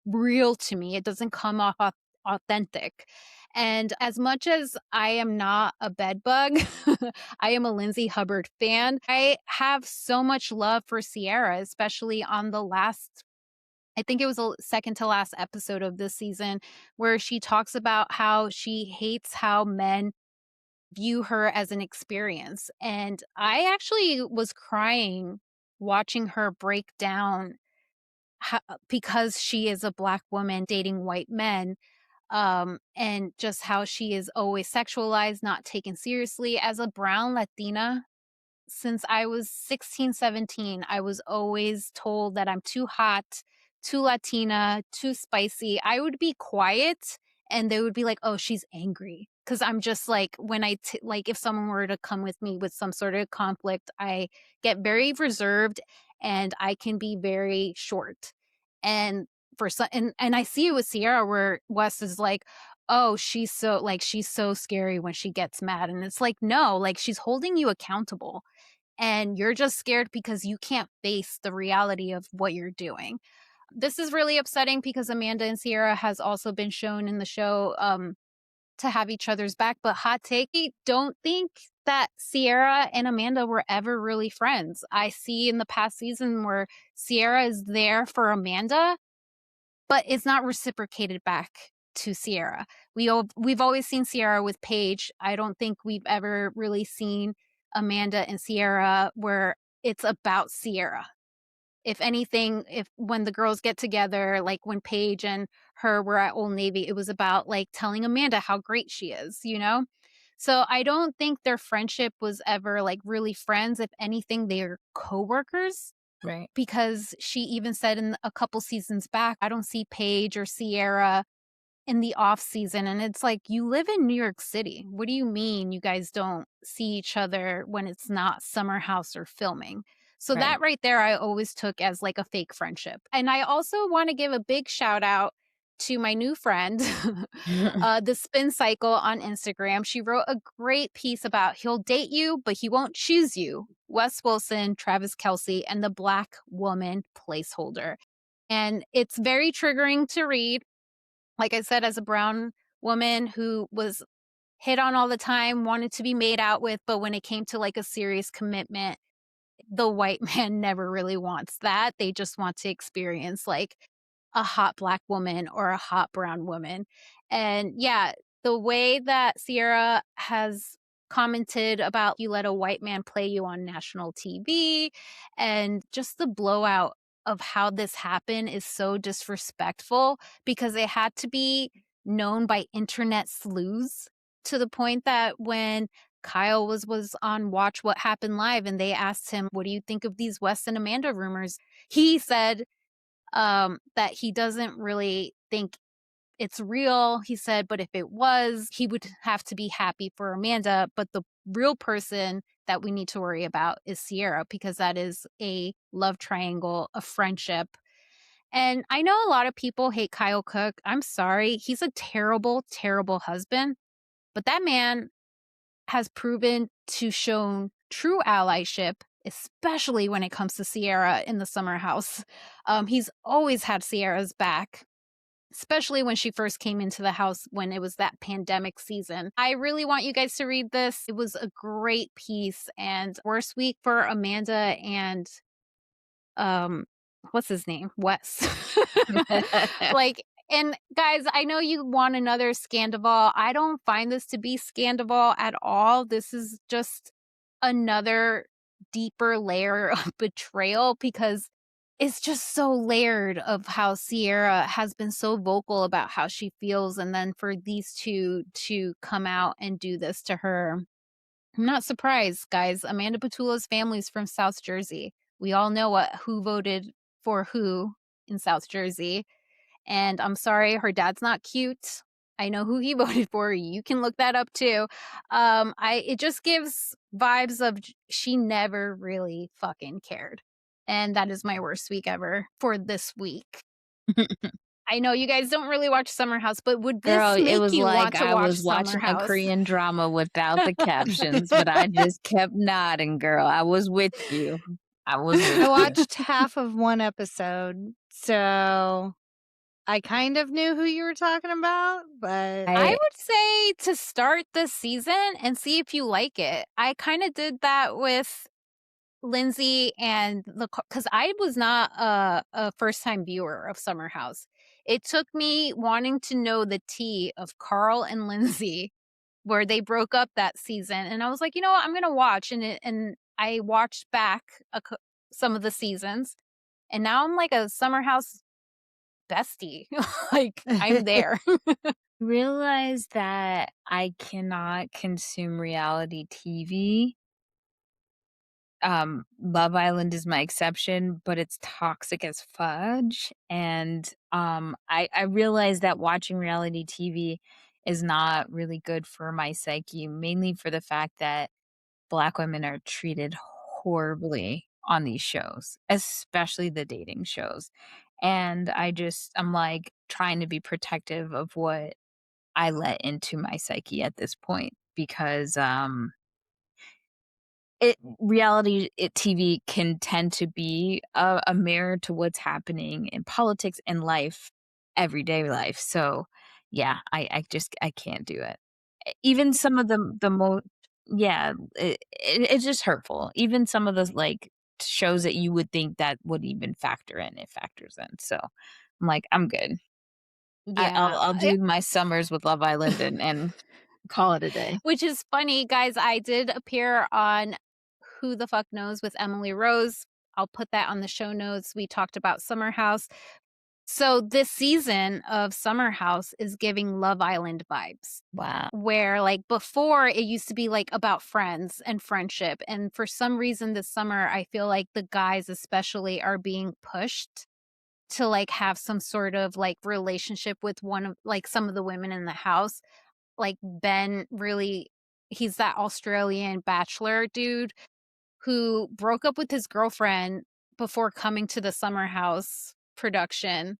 real to me. It doesn't come off authentic. And as much as I am not a bed bug, I am a Lindsay Hubbard fan. I have so much love for Sierra, especially on the last, I think it was the second to last episode of this season, where she talks about how she hates how men view her as an experience. And I actually was crying watching her break down because she is a Black woman dating white men, and just how she is always sexualized, not taken seriously. As a brown Latina, since I was 16, 17, I was always told that I'm too hot too Latina, too spicy. I would be quiet and they would be like, "Oh, she's angry." Cuz I'm just like when like if someone were to come with me with some sort of conflict, I get very reserved and I can be very short. And for some and I see it with Sierra where Wes is like, "Oh, she's so scary when she gets mad." And it's like, "No, like she's holding you accountable and you're just scared because you can't face the reality of what you're doing." This is really upsetting because Amanda and Sierra has also been shown in the show to have each other's back. But hot take, I don't think that Sierra and Amanda were ever really friends. I see in the past season where Sierra is there for Amanda, but it's not reciprocated back to Sierra. We've always seen Sierra with Paige. I don't think we've ever really seen Amanda and Sierra where it's about Sierra. If anything, if when the girls get together, like when Paige and her were at Old Navy, it was about like telling Amanda how great she is, you know? So I don't think their friendship was ever like really friends. If anything, they're coworkers Right. because she even said in a couple seasons back, I don't see Paige or Sierra in the off season. And it's like, you live in New York City. What do you mean you guys don't see each other when it's not summer house or filming? So Right. that right there, I always took as like a fake friendship. And I also want to give a big shout out to my new friend, the Spin Cycle on Instagram. She wrote a great piece about he'll date you, but he won't choose you. Wes Wilson, Travis Kelsey, and the Black Woman Placeholder. And it's very triggering to read. Like I said, as a brown woman who was hit on all the time, wanted to be made out with, but when it came to like a serious commitment, the white man never really wants that. They just want to experience like a hot black woman or a hot brown woman. And yeah, the way that Sierra has commented about you let a white man play you on national TV and just the blowout of how this happened is so disrespectful because it had to be known by internet sleuths to the point that when Kyle was on Watch What Happened Live and they asked him, "What do you think of these Wes and Amanda rumors?" He said that he doesn't really think it's real. He said, but if it was, he would have to be happy for Amanda. But the real person that we need to worry about is Sierra because that is a love triangle, a friendship. And I know a lot of people hate Kyle Cook. I'm sorry. He's a terrible, terrible husband. But that man has proven to shown true allyship, especially when it comes to Sierra in the summer house. He's always had Sierra's back, especially when she first came into the house when it was that pandemic season. I really want you guys to read this. It was a great piece and worst week for Amanda and um what's his name? Wes. Like and guys, I know you want another Scandival. I don't find this to be Scandival at all. This is just another deeper layer of betrayal because it's just so layered of how Sierra has been so vocal about how she feels and then for these two to come out and do this to her. I'm not surprised, guys. Amanda Petula's family's from South Jersey. We all know who voted for who in South Jersey. And I'm sorry, her dad's not cute. I know who he voted for. You can look that up too. It just gives vibes of she never really fucking cared. And that is my worst week ever for this week. I know you guys don't really watch Summer House, but would this Girl, it make was you like want to I watch was Summer watching a House? Korean drama without the captions, but I just kept nodding, girl. I was with you. I was with I you. watched half of one episode, so I kind of knew who you were talking about, but I would say to start this season and see if you like it. I kind of did that with Lindsay and the because I was not a first time viewer of Summer House. It took me wanting to know the tea of Carl and Lindsay where they broke up that season, and I was like, you know what, I'm gonna watch, and I watched back some of the seasons, and now I'm like a Summer House bestie. Like I'm there. realize that I cannot consume reality TV Love Island is my exception, but it's toxic as fudge, and, I realized that watching reality TV is not really good for my psyche, mainly for the fact that Black women are treated horribly on these shows, especially the dating shows, and I'm, like, trying to be protective of what I let into my psyche at this point because, TV can tend to be a mirror to what's happening in politics and life, everyday life, so, yeah, I can't do it. Even some of the most yeah, it's just hurtful. Even some of those, like, shows that you would think that would even factor in, it factors in, so, I'm like, "I'm good. I'll Yeah. do my summers with Love Island and call it a day." Which is funny, guys. I did appear on Who the Fuck Knows with Emily Rose. I'll put that on the show notes. We talked about Summer House. So this season of Summer House is giving Love Island vibes. Wow. Where like before it used to be like about friends and friendship. And for some reason this summer, I feel like the guys especially are being pushed to like have some sort of like relationship with one of like some of the women in the house. Like Ben really he's that Australian bachelor dude who broke up with his girlfriend before coming to the Summer House production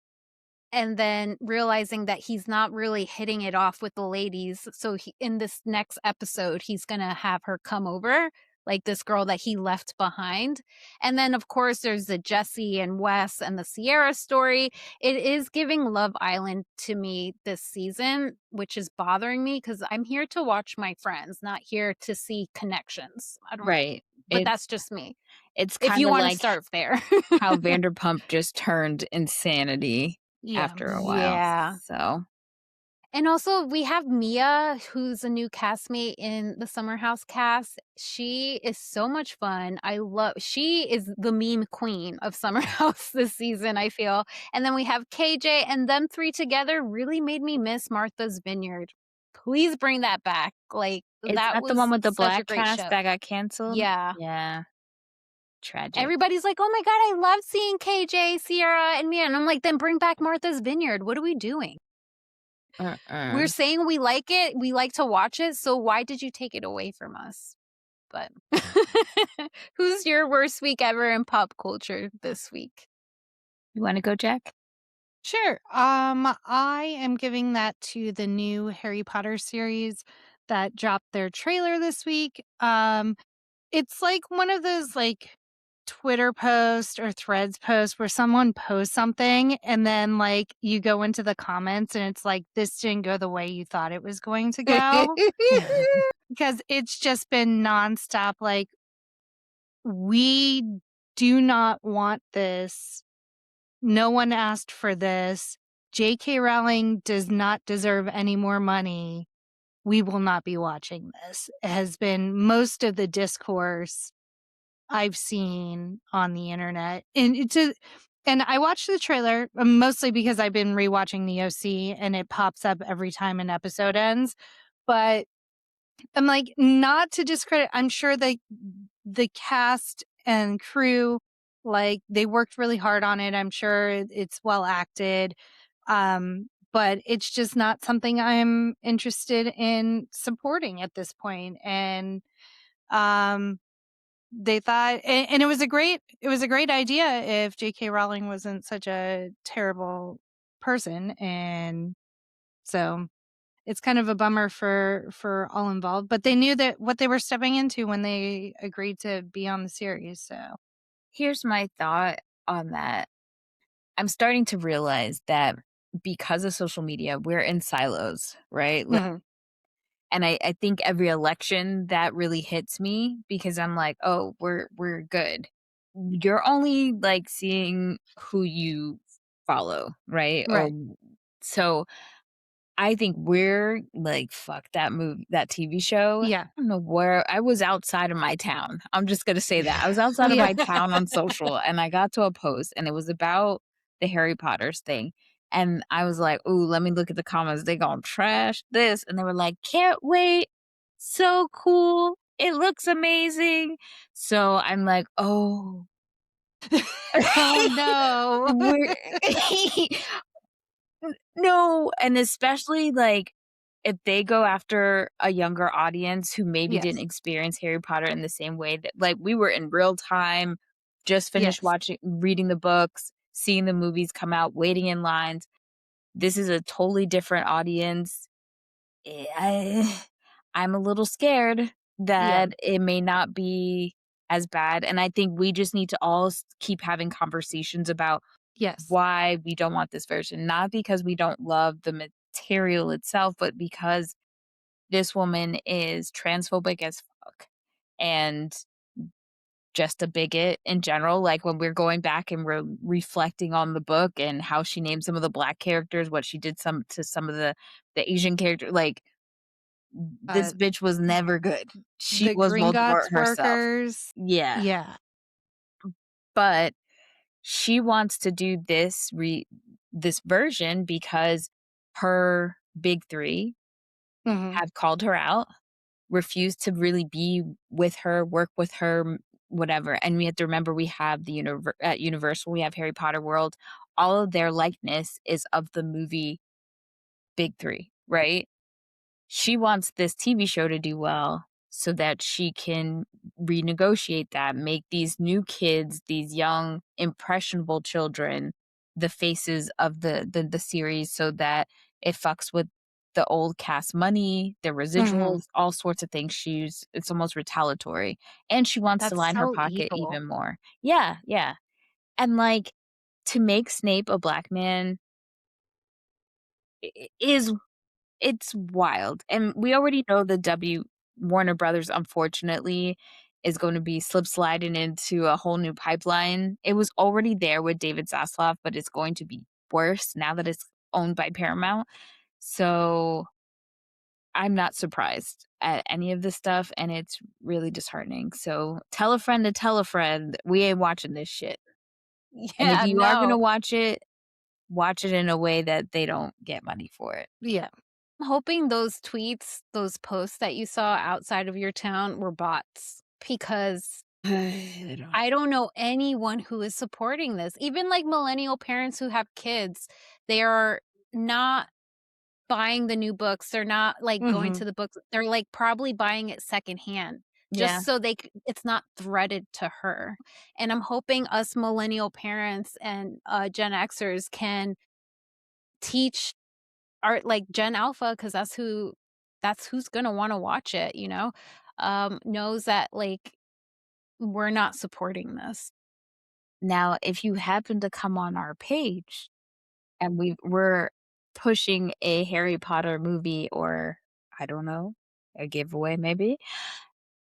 and then realizing that he's not really hitting it off with the ladies. So in this next episode, he's going to have her come over, like this girl that he left behind. And then, of course, there's the Jesse and Wes and the Sierra story. It is giving Love Island to me this season, which is bothering me because I'm here to watch my friends, not here to see connections. I don't, Right. but It's that's just me. it's If you kinda want to like start there. how Vanderpump just turned insanity Yeah. after a while, Yeah. so And also, we have Mia, who's a new castmate in the Summer House cast. She is so much fun. She is the meme queen of Summer House this season, I feel. And then we have KJ, and them three together really made me miss Martha's Vineyard. Please bring that back. Like, is that that the one was with the such a black great cast show. that got canceled? Yeah. Yeah, tragic. Everybody's like, oh my God, I love seeing KJ, Sierra, and Mia. And I'm like, then bring back Martha's Vineyard. What are we doing? We're Mm-mm. saying we like it, we like to watch it, so why did you take it away from us? But who's your worst week ever in pop culture this week? You wanna go, Jack? Sure. I am giving that to the new Harry Potter series that dropped their trailer this week. It's like one of those like Twitter posts or threads posts where someone posts something and then like you go into the comments and it's like this didn't go the way you thought it was going to go. Because it's just been nonstop like we do not want this. No one asked for this. J.K. Rowling does not deserve any more money. We will not be watching this. It has been most of the discourse I've seen on the internet. And I watched the trailer mostly because I've been rewatching the OC and it pops up every time an episode ends. But I'm like, not to discredit, I'm sure the cast and crew, like they worked really hard on it. I'm sure it's well acted. But it's just not something I'm interested in supporting at this point. And um they thought and it was a great idea if J.K. Rowling wasn't such a terrible person. And so it's kind of a bummer for all involved, but they knew that what they were stepping into when they agreed to be on the series. So Here's my thought on that. I'm starting to realize that because of social media, we're in silos, right? Mhm. And I think every election that really hits me because I'm like, "Oh, we're good." You're only, like, seeing who you follow, right? Or Right. so I think we're like, "Fuck that TV show." Yeah. I don't know where I was outside of my town. I'm just gonna say that. I was outside of Yeah. my town on social, and I got to a post, and it was about the Harry Potters thing, and I was like, "Ooh, let me look at the comments. They gonna trash this," and they were like, "Can't wait. So cool. It looks amazing. So I'm like, "Oh." Oh, no. We're no, and especially, like, if they go after a younger audience who maybe didn't Yes. experience Harry Potter in the same way that like, we were in real time, just finished Yes. reading the books, seeing the movies come out, waiting in lines. This is a totally different audience. I'm a little scared Yeah. that it may not be as bad, and I think we just need to all keep having conversations about Yes. why we don't want this version, not because we don't love the material itself, but because this woman is transphobic as fuck and just a bigot in general. Like when we're going back and we're reflecting on the book and how she named some of the black characters, what she did some of the Asian character, like Uh, this bitch was never good. She the was Voldemort Gringotts herself. workers. Yeah, Yeah. but she wants to do this version because her big 3 Mhm. have called her out, refused to really be with her, work with her, whatever, and we have to remember we have the at Universal, we have Harry Potter World, all of their likeness is of the movie Big 3, right? She wants this TV show to do well so that she can renegotiate that, make these new kids, these young, impressionable children, the faces of the series so that it fucks with the old cast money, the Mhm. residuals, all sorts of things. It's almost retaliatory. And she wants to That's line her so pocket evil. even more. Yeah, yeah. And like to make Snape a black man is it's wild, and we already know the Warner Brothers, unfortunately, is gonna be slip sliding into a whole new pipeline. It was already there with David Zaslav, but it's going to be worse now that it's owned by Paramount. So, I'm not surprised at any of this stuff, and it's really disheartening. So, tell a friend to tell a friend, we ain't watching this shit. And if Yeah, you are gonna no. watch it in a way that they don't get money for it. Yeah. I'm hoping those tweets, those posts that you saw outside of your town were bots because I don't I don't know anyone who is supporting this. Even like millennial parents who have kids, they are not buying the new books. They're not like going Mhm. to the books. They're like probably buying it secondhand Yeah. just so it's not threaded to her. And I'm hoping us millennial parents and Gen Xers can teach our like Gen Alpha because that's who's gonna want to watch it, knows that like we're not supporting this. Now, if you happen to come on our page and we're pushing a Harry Potter movie or I don't know, a giveaway maybe,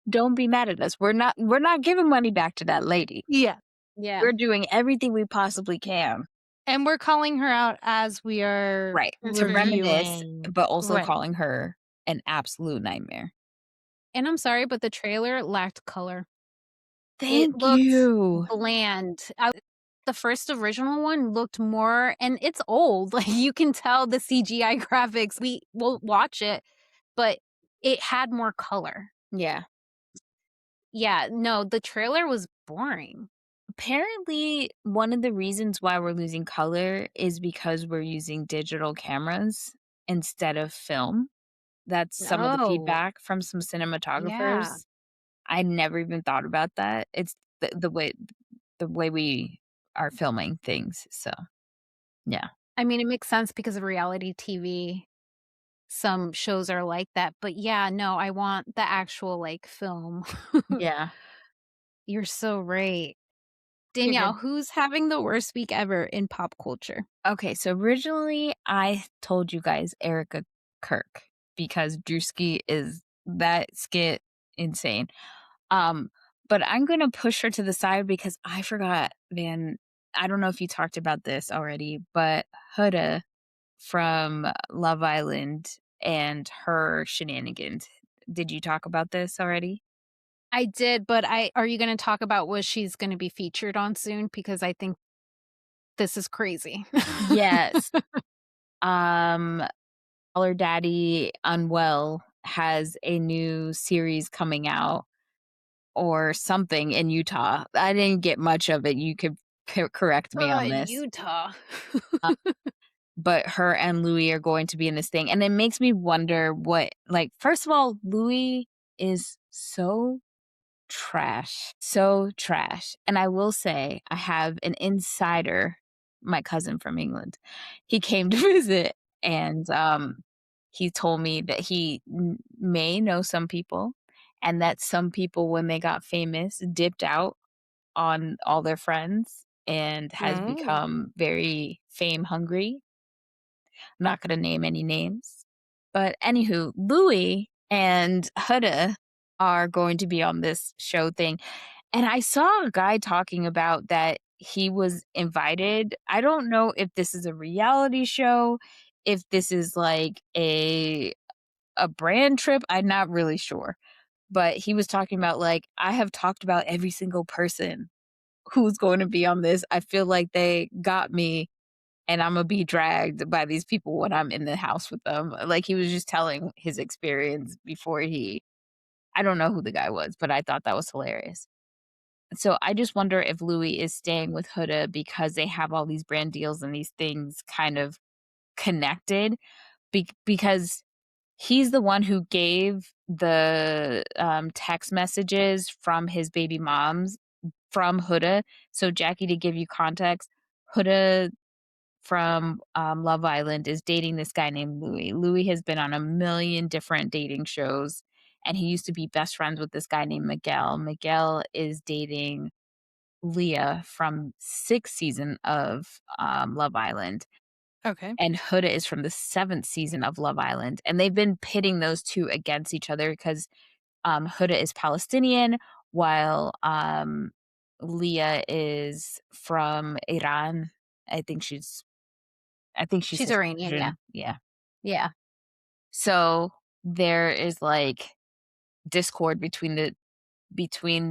don't be mad at us. We're not giving money back to that lady. Yeah. Yeah. We're doing everything we possibly can. And we're calling her out as we are Right. To Mhm. reminisce, reviewing. but also Right. calling her an absolute nightmare. And I'm sorry, but the trailer lacked color. It Thank looked you. bland. The first original one looked more and it's old, like, you can tell the CGI graphics. We will watch it, but it had more color. Yeah. Yeah, no, the trailer was boring. Apparently, one of the reasons why we're losing color is because we're using digital cameras instead of film. That's some of the Oh, feedback from some yeah. cinematographers. I never even thought about that. It's the way we are filming things, so, yeah. I mean, it makes sense because of reality TV. Some shows are like that, but yeah, no, I want the actual, like, film. Yeah. You're so right. You're Danielle, good. who's having the worst week ever in pop culture? Okay, so originally, I told you guys Erica Kirk because Drewski is that skit insane. Um, but I'm gonna push her to the side because I forgot, man. I don't know if you talked about this already, but Huda from Love Island and her shenanigans. Did you talk about this already? I did, but I are you gonna talk about what she's gonna be featured on soon? Because I think this is crazy. Yes. Um, Call Her Daddy Unwell has a new series coming out or something in Utah. I didn't get much of it. You could correct me on In this. Utah. But her and Louis are going to be in this thing, and it makes me wonder what, like, first of all, Louis is so trash, and I will say I have an insider, my cousin from England. He came to visit, and, he told me that he may know some people, and that some people, when they got famous, dipped out on all their friends and has Oh. become very fame hungry. I'm not gonna name any names. But anywho, Louis and Huda are going to be on this show thing. And I saw a guy talking about that he was invited. I don't know if this is a reality show, if this is like a brand trip. I'm not really sure. But he was talking about, like, I have talked about every single person who's going to be on this. I feel like they got me and Imma be dragged by these people when I'm in the house with them. Like, he was just telling his experience before he I don't know who the guy was, but I thought that was hilarious. So, I just wonder if Louis is staying with Huda because they have all these brand deals and these things kind of connected, because he's the one who gave the, text messages from his baby moms from Huda. So, Jackie, to give you context, Huda from, Love Island is dating this guy named Louis. Louis has been on a million different dating shows, and he used to be best friends with this guy named Miguel. Miguel is dating Leah from 6th season of, Love Island, Okay. and Huda is from the 7th season of Love Island, and they've been pitting those 2 against each other because, Huda is Palestinian, while, Leah is from Iran. I think she's I think she's She's his Iranian, yeah. cousin, yeah. Yeah. So, there is, like, discord between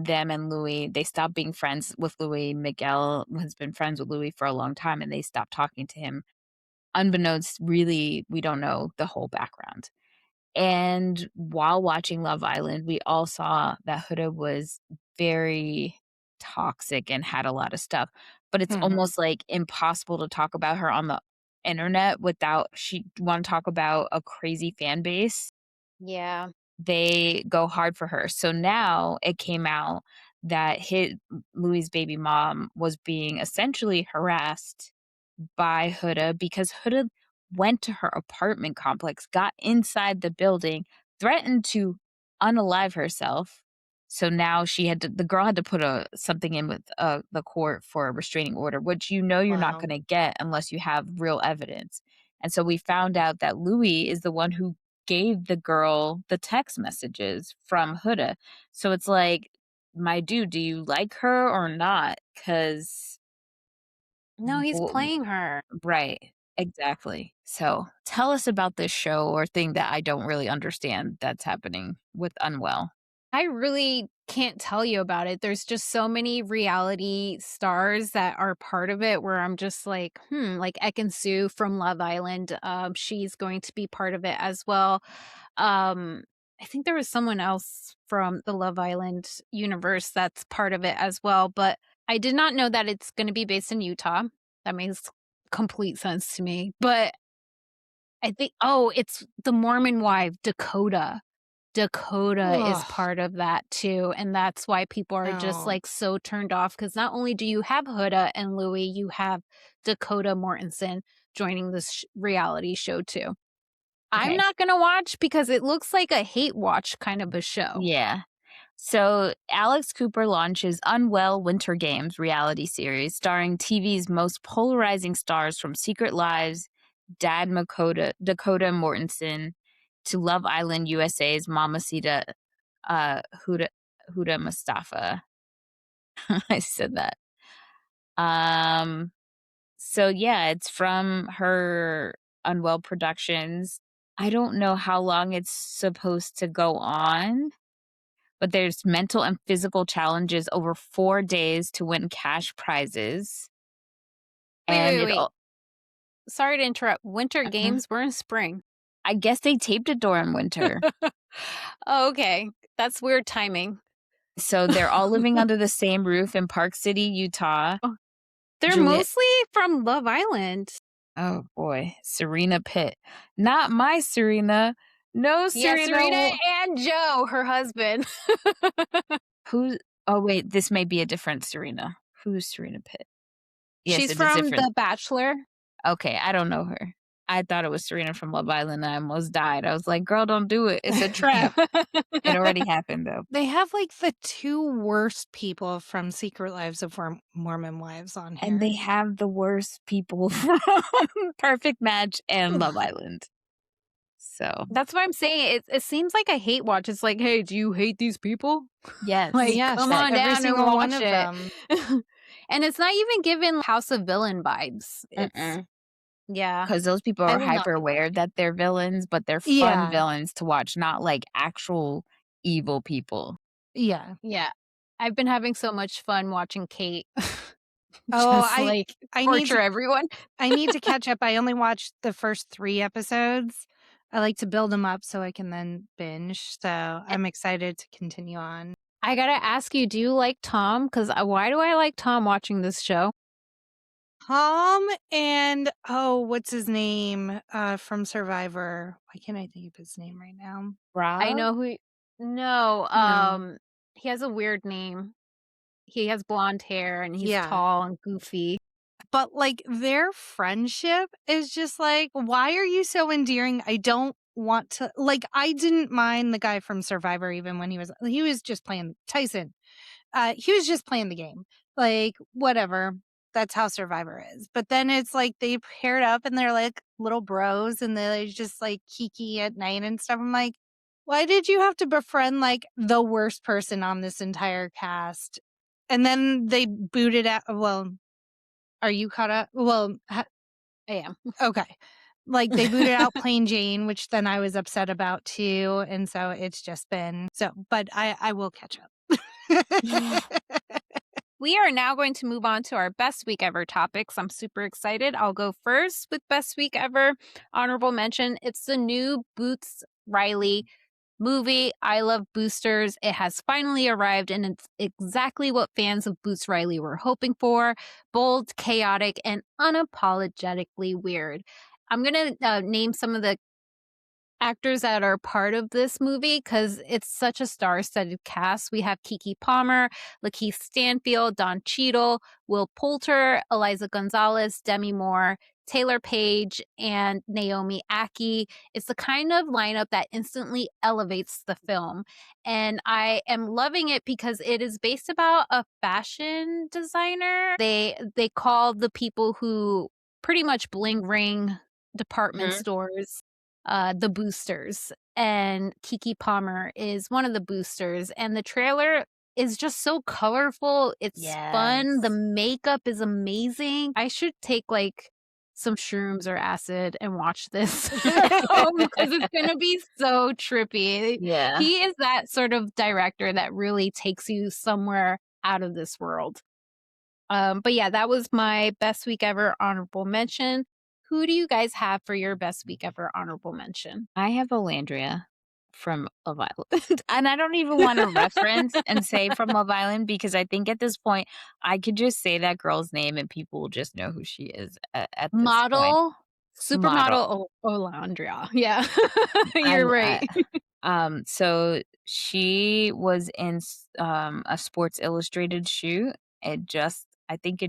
them and Louis. They stopped being friends with Louis. Miguel has been friends with Louis for a long time, and they stopped talking to him. Unbeknownst, really, we don't know the whole background. And while watching Love Island, we all saw that Huda was very toxic and had a lot of stuff, but it's Mhm. almost, like, impossible to talk about her on the internet without she wanna talk about a crazy fan base. Yeah. They go hard for her. So now it came out that Louis' baby mom was being essentially harassed by Huda because Huda went to her apartment complex, got inside the building, threatened to unalive herself. So now the girl had to put something in with the court for a restraining order, which you're not Wow. going to get unless you have real evidence. And so we found out that Louis is the one who gave the girl the text messages from Huda. So it's like, my dude, do you like her or not? Because No, he's playing her. right, exactly. So, tell us about this show or thing that I don't really understand that's happening with Unwell. I really can't tell you about it. There's just so many reality stars that are part of it where I'm just like, like Ekin Sue from Love Island. She's going to be part of it as well. Um, I think there was someone else from the Love Island universe that's part of it as well, but I did not know that it's going to be based in Utah. That makes complete sense to me. But I think, oh, it's the Mormon wife, Dakota. Dakota is Ugh. part of that too, and that's why people are just, No. like, so turned off. Because not only do you have Huda and Louis, you have Dakota Mortensen joining this reality show too. I'm Okay. not gonna watch because it looks like a hate watch kind of a show. Yeah. So, Alex Cooper launches Unwell Winter Games reality series starring TV's most polarizing stars from Secret Lives, Dakota Mortensen, to Love Island USA's Mamacita Huda Mustafa. I said that. Um, so yeah, it's from her Unwell Productions. I don't know how long it's supposed to go on, but there's mental and physical challenges over 4 days to win cash prizes. Wait, And wait, it wait. all Sorry to interrupt. Winter uh games, we're in spring. I guess they taped it during winter. Oh, okay. That's weird timing. So they're all living under the same roof in Park City, Utah. Oh, they're Juliet mostly from Love Island. Oh boy, Serena Pitt. Not my Serena. No Yeah, Serena. Serena and Joe, her husband. Who Oh wait, this may be a different Serena. Who's Serena Pitt? Yes, She's it is from different. The Bachelor. Okay, I don't know her. I thought it was Serena from Love Island and I almost died. I was like, girl, don't do it. It's a trap. It already happened though. They have like the two worst people from Secret Lives of Mormon Wives on here. And they have the worst people from Perfect Match and Love Island. So That's what I'm saying. It seems like a hate watch. It's like, hey, do you hate these people? yes. Like, Yeah, come shit, on every down and single one watch of it. them. And it's not even giving House of Villain vibes. It's yeah. Because those people I are will not hyper be aware that they're villains, but they're fun Yeah. villains to watch, not like actual evil people. Yeah. Yeah. I've been having so much fun watching Kate. Oh, Just like I need torture to everyone. I need to catch up. I only watched the first 3 episodes. I like to build them up so I can then binge. So I'm excited to continue on. I gotta ask you, do you like Tom? Because why do I like Tom watching this show? Tom and what's his name? From Survivor. Why can't I think of his name right now? I Rob? know who. No, No. he has a weird name. He has blonde hair and he's Yeah. tall and goofy. But like their friendship is just like, why are you so endearing? I don't want to like I didn't mind the guy from Survivor even when he was just playing Tyson. He was just playing the game. Like, whatever. That's how Survivor is. But then it's like they paired up and they're like little bros and they just like kiki at night and stuff. I'm like, why did you have to befriend like the worst person on this entire cast? And then they booted out. Well, are you caught up? Well, I am. okay. Like they booted out Plain Jane, which then I was upset about too. And so it's just been so, but I will catch up. We are now going to move on to our best week ever topics. I'm super excited. I'll go first with best week ever. Honorable mention. It's the new Boots Riley movie. I love boosters. It has finally arrived and it's exactly what fans of Boots Riley were hoping for. Bold, chaotic, and unapologetically weird. I'm going to name some of the actors that are part of this movie because it's such a star-studded cast. We have Keke Palmer, Lakeith Stanfield, Don Cheadle, Will Poulter, Eliza Gonzalez, Demi Moore, Taylor Page, and Naomi Aki. It's the kind of lineup that instantly elevates the film. And I am loving it because it is based about a fashion designer. They call the people who pretty much bling ring department stores the boosters, and Keke Palmer is one of the boosters, and the trailer is just so colorful. It's fun. The makeup is amazing. I should take like some shrooms or acid and watch this at home because it's gonna be so trippy. Yeah. He is that sort of director that really takes you somewhere out of this world. But yeah, that was my best week ever honorable mention. Who do you guys have for your best week ever honorable mention? I have Olandria from Love Island. And I don't even want to reference and say from Love Island because I think at this point I could just say that girl's name and people will just know who she is at this point. Model, supermodel Olandria. Yeah, you're right. So she was in a Sports Illustrated shoot. I think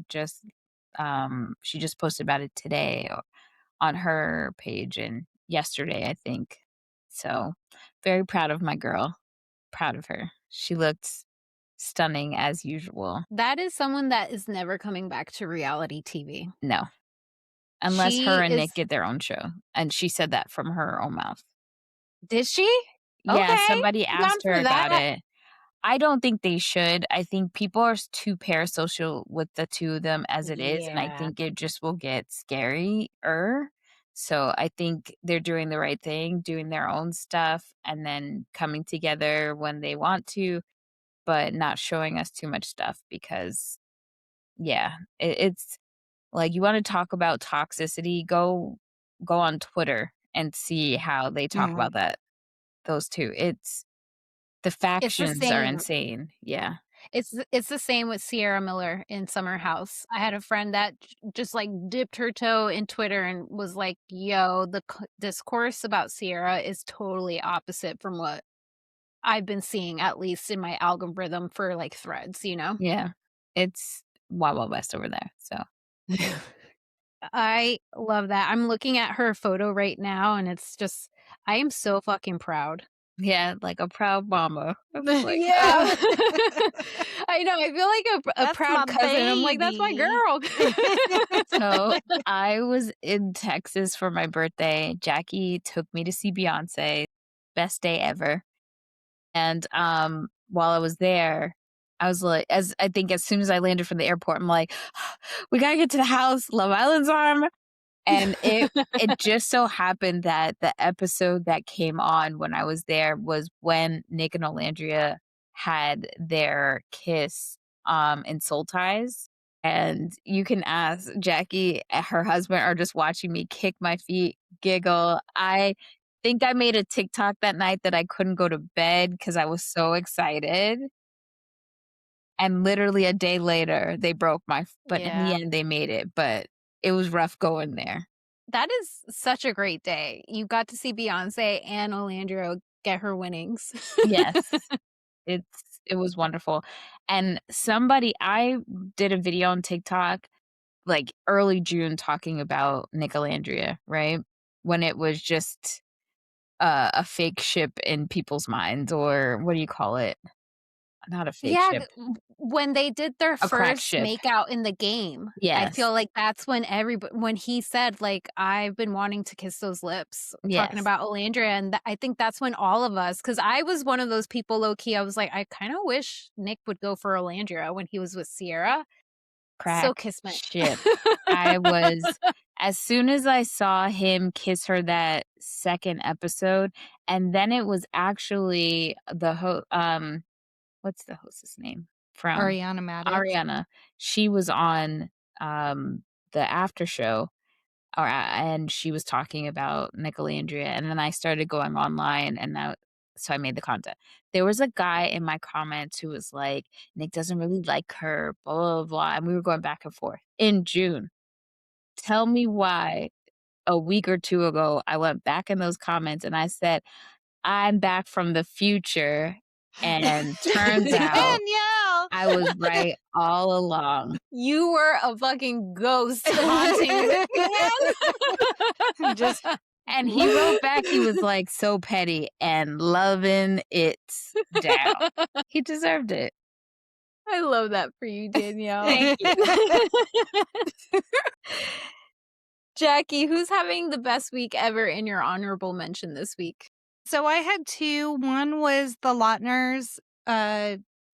she just posted about it today on her page and yesterday, I think. So very proud of my girl. Proud of her. She looked stunning as usual. That is someone that is never coming back to reality TV. No. Unless She her and is- Nick get their own show. And she said that from her own mouth. Did she? Yeah, Okay, somebody I'm down asked her for about that. it. I don't think they should. I think people are too parasocial with the two of them as it is, and I Yeah. think it just will get scarier. So I think they're doing the right thing, doing their own stuff, and then coming together when they want to, but not showing us too much stuff because, yeah, it's like you want to talk about toxicity, go on Twitter and see how they talk Mhm. about those 2. The It's the factions are same. insane. Yeah. It's the same with Sierra Miller in Summer House. I had a friend that just, like, dipped her toe in Twitter and was like, "Yo, the discourse about Sierra is totally opposite from what I've been seeing, at least in my algorithm for, like, threads," you know? Yeah. It's Wild Wild West over there, so I love that. I'm looking at her photo right now, and it's just I am so fucking proud. yeah, like a proud mama. It's like, Yeah. I know, I feel like a That's my proud cousin. I'm like, "That's my baby. girl." so I was in Texas for my birthday. Jackie took me to see Beyonce. Best day ever. And, while I was there, I was like as soon as I landed from the airport, I'm like, "We gotta get to the house. Love Island's on." And it just so happened that the episode that came on when I was there was when Nick and Olandria had their kiss, in Soul Ties, and you can ask Jackie and her husband are just watching me kick my feet, giggle. I think I made a TikTok that night that I couldn't go to bed because I was so excited, and literally a day later, they broke but in the Yeah. end, they made it, but it was rough going there. That is such a great day. You got to see Beyoncé and Olandro get her winnings. Yes. It was wonderful, and I did a video on TikTok, like, early June talking about Nicklandria, right? When it was just, a fake ship in people's minds, or what do you call it? Not a fake Yeah, ship, when they did their a crack first ship. makeout in the game, I Yes, feel like that's when when he said, like, "I've been wanting to kiss those lips," talking yes. about Olandria, and I think that's when all of us, because I was one of those people low key, I was like, "I kinda wish Nick would go for Olandria when he was with Sierra." So Crack kismet. ship. I was As soon as I saw him kiss her that 2nd episode, and then it was actually what's the hostess name from Ariana Madix. Ariana. She was on, the after show, and she was talking about Nicolandria, and then I started going online, and so I made the content. There was a guy in my comments who was like, "Nick doesn't really like her, blah, blah, blah," and we were going back and forth in June. Tell me why a week or 2 ago, I went back in those comments and I said, "I'm back from the future," and turns out Danielle! I was right all along. You were a fucking ghost haunting this man. Just And he wrote back, he was, like, so petty and loving it down. He deserved it. I love that for you, Danielle. Thank you. Jackie, who's having the best week ever in your honorable mention this week? So I had 2. One was the Lautners,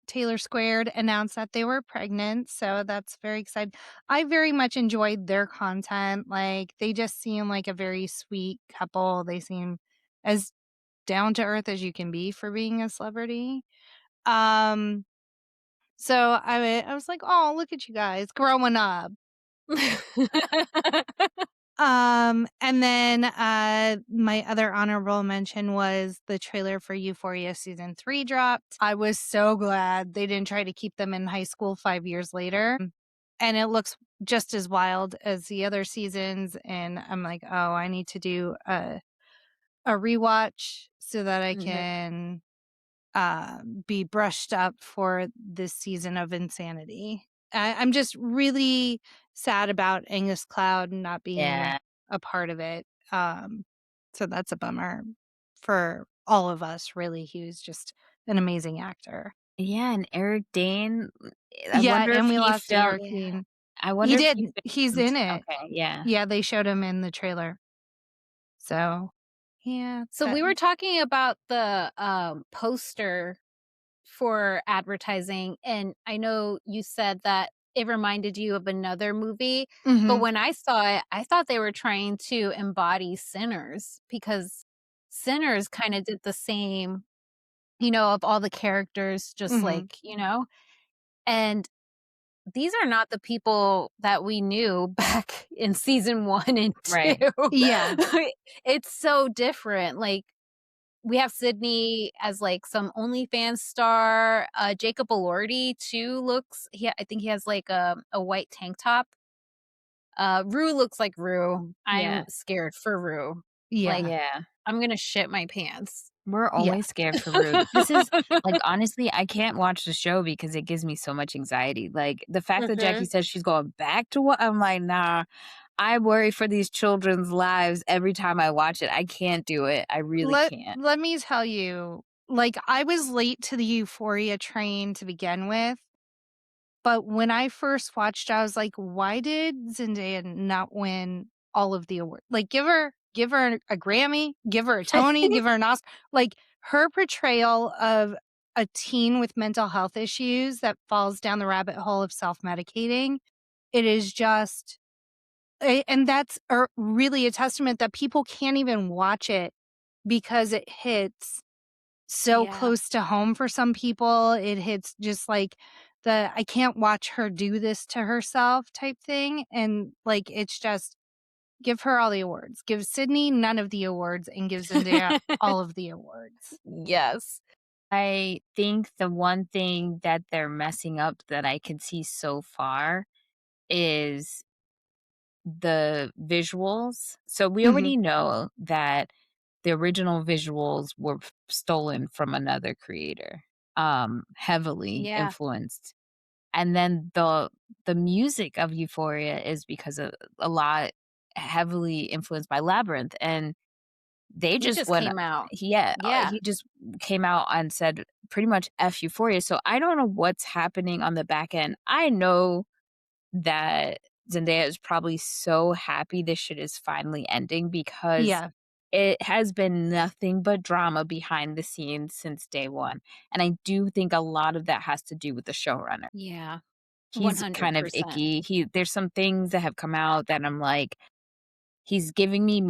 Taylor Squared announced that they were pregnant, so that's very exciting. I very much enjoyed their content, like, they just seem like a very sweet couple. They seem as down to earth as you can be for being a celebrity. Um, so I was like, "Oh, look at you guys growing up." And then, my other honorable mention was the trailer for Euphoria season 3 dropped. I was so glad they didn't try to keep them in high school 5 years later, and it looks just as wild as the other seasons, and I'm like, "Oh, I need to do a rewatch so that I Mhm. can, be brushed up for this season of insanity." I'm just really sad about Angus Cloud not being Yeah. a part of it. So that's a bummer for all of us, really. He was just an amazing actor. Yeah, and Eric Dane, I Yeah, wonder if and we he lost felt Eric yeah. Dean. I He wonder if did. he He's filmed in it. okay, yeah. Yeah, they showed him in the trailer. So, yeah, So we were talking about the poster for advertising, and I know you said that it reminded you of another movie, but Mhm, when I saw it, I thought they were trying to embody Sinners because Sinners kind of did the same, of all the characters just mhm. like, and these are not the people that we knew back in season 1 and 2. Right. Yeah. It's so different. Like, we have Sydney as, like, some OnlyFans star. Jacob Elordi too looks I think he has, like, a white tank top. Rue looks like Rue. Yeah. I'm scared for Rue. Like, Yeah. Yeah. I'm gonna shit my pants. We're Yeah. always scared for Rude. This is like, honestly, I can't watch the show because it gives me so much anxiety. Like, the fact that Jackie Mhm. says she's going back to what I'm like, "Nah, I worry for these children's lives every time I watch it. I can't do it. I really can't." Let me tell you, like, I was late to the Euphoria train to begin with, but when I first watched, I was like, "Why did Zendaya not win all of the awards? Like, give her a Grammy, give her a Tony, give her an Oscar." Like, her portrayal of a teen with mental health issues that falls down the rabbit hole of self-medicating, it is just and that's really a testament that people can't even watch it because it hits so Yeah. close to home for some people. It hits just like I can't watch her do this to herself type thing. And like, it's just give her all the awards. Give Sydney none of the awards and give Zendaya all of the awards. Yes. I think the one thing that they're messing up that I can see so far is the visuals. So we Mhm. already know that the original visuals were stolen from another creator, heavily Yeah. influenced. And then the music of Euphoria is because of a lot heavily influenced by Labyrinth, and they He just just went came out. yeah, Yeah. he just came out and said pretty much "F Euphoria," so I don't know what's happening on the back end. I know that Zendaya is probably so happy this shit is finally ending because Yeah. it has been nothing but drama behind the scenes since day 1, and I do think a lot of that has to do with the showrunner. Yeah. He's kind of 100%. icky. There's some things that have come out that I'm like, he's giving me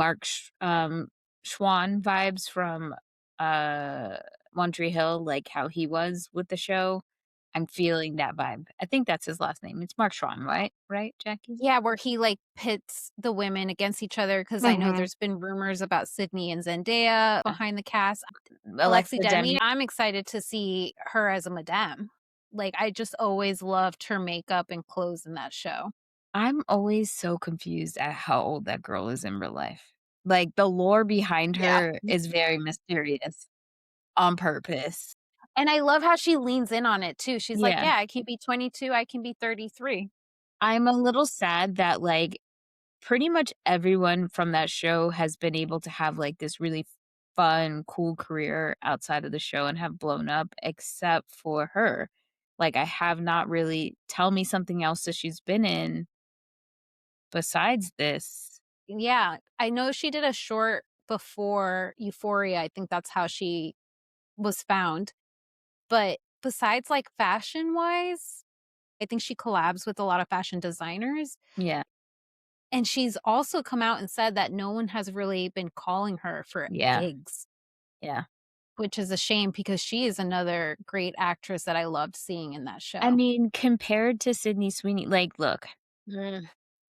Schwann vibes from, uh, One Tree Hill, like how he was with the show. I'm feeling that vibe. I think that's his last name. It's Mark Schwann, right? Right, Jackie? Yeah, where he, like, pits the women against each other because I know Mhm. there's been rumors about Sydney and Zendaya Yeah. behind the cast. Alexi Alexa Demi, Demie. I'm excited to see her as a madame. Like, I just always loved her makeup and clothes in that show. I'm always so confused at how old that girl is in real life. Like, the lore behind Yeah. her is very mysterious on purpose. And I love how she leans in on it too. She's like, Yeah. "Yeah, I can be 22, I can be 33." I'm a little sad that, like, pretty much everyone from that show has been able to have, like, this really fun, cool career outside of the show and have blown up except for her. Like, I have not really tell me something else that she's been in besides this. Yeah, I know she did a short before Euphoria. I think that's how she was found. But besides, like, fashion-wise, I think she collabs with a lot of fashion designers, Yeah, and she's also come out and said that no one has really been calling her for yeah, gigs, yeah. which is a shame because she is another great actress that I loved seeing in that I show. mean, compared to Sydney Sweeney, like, look, Mm.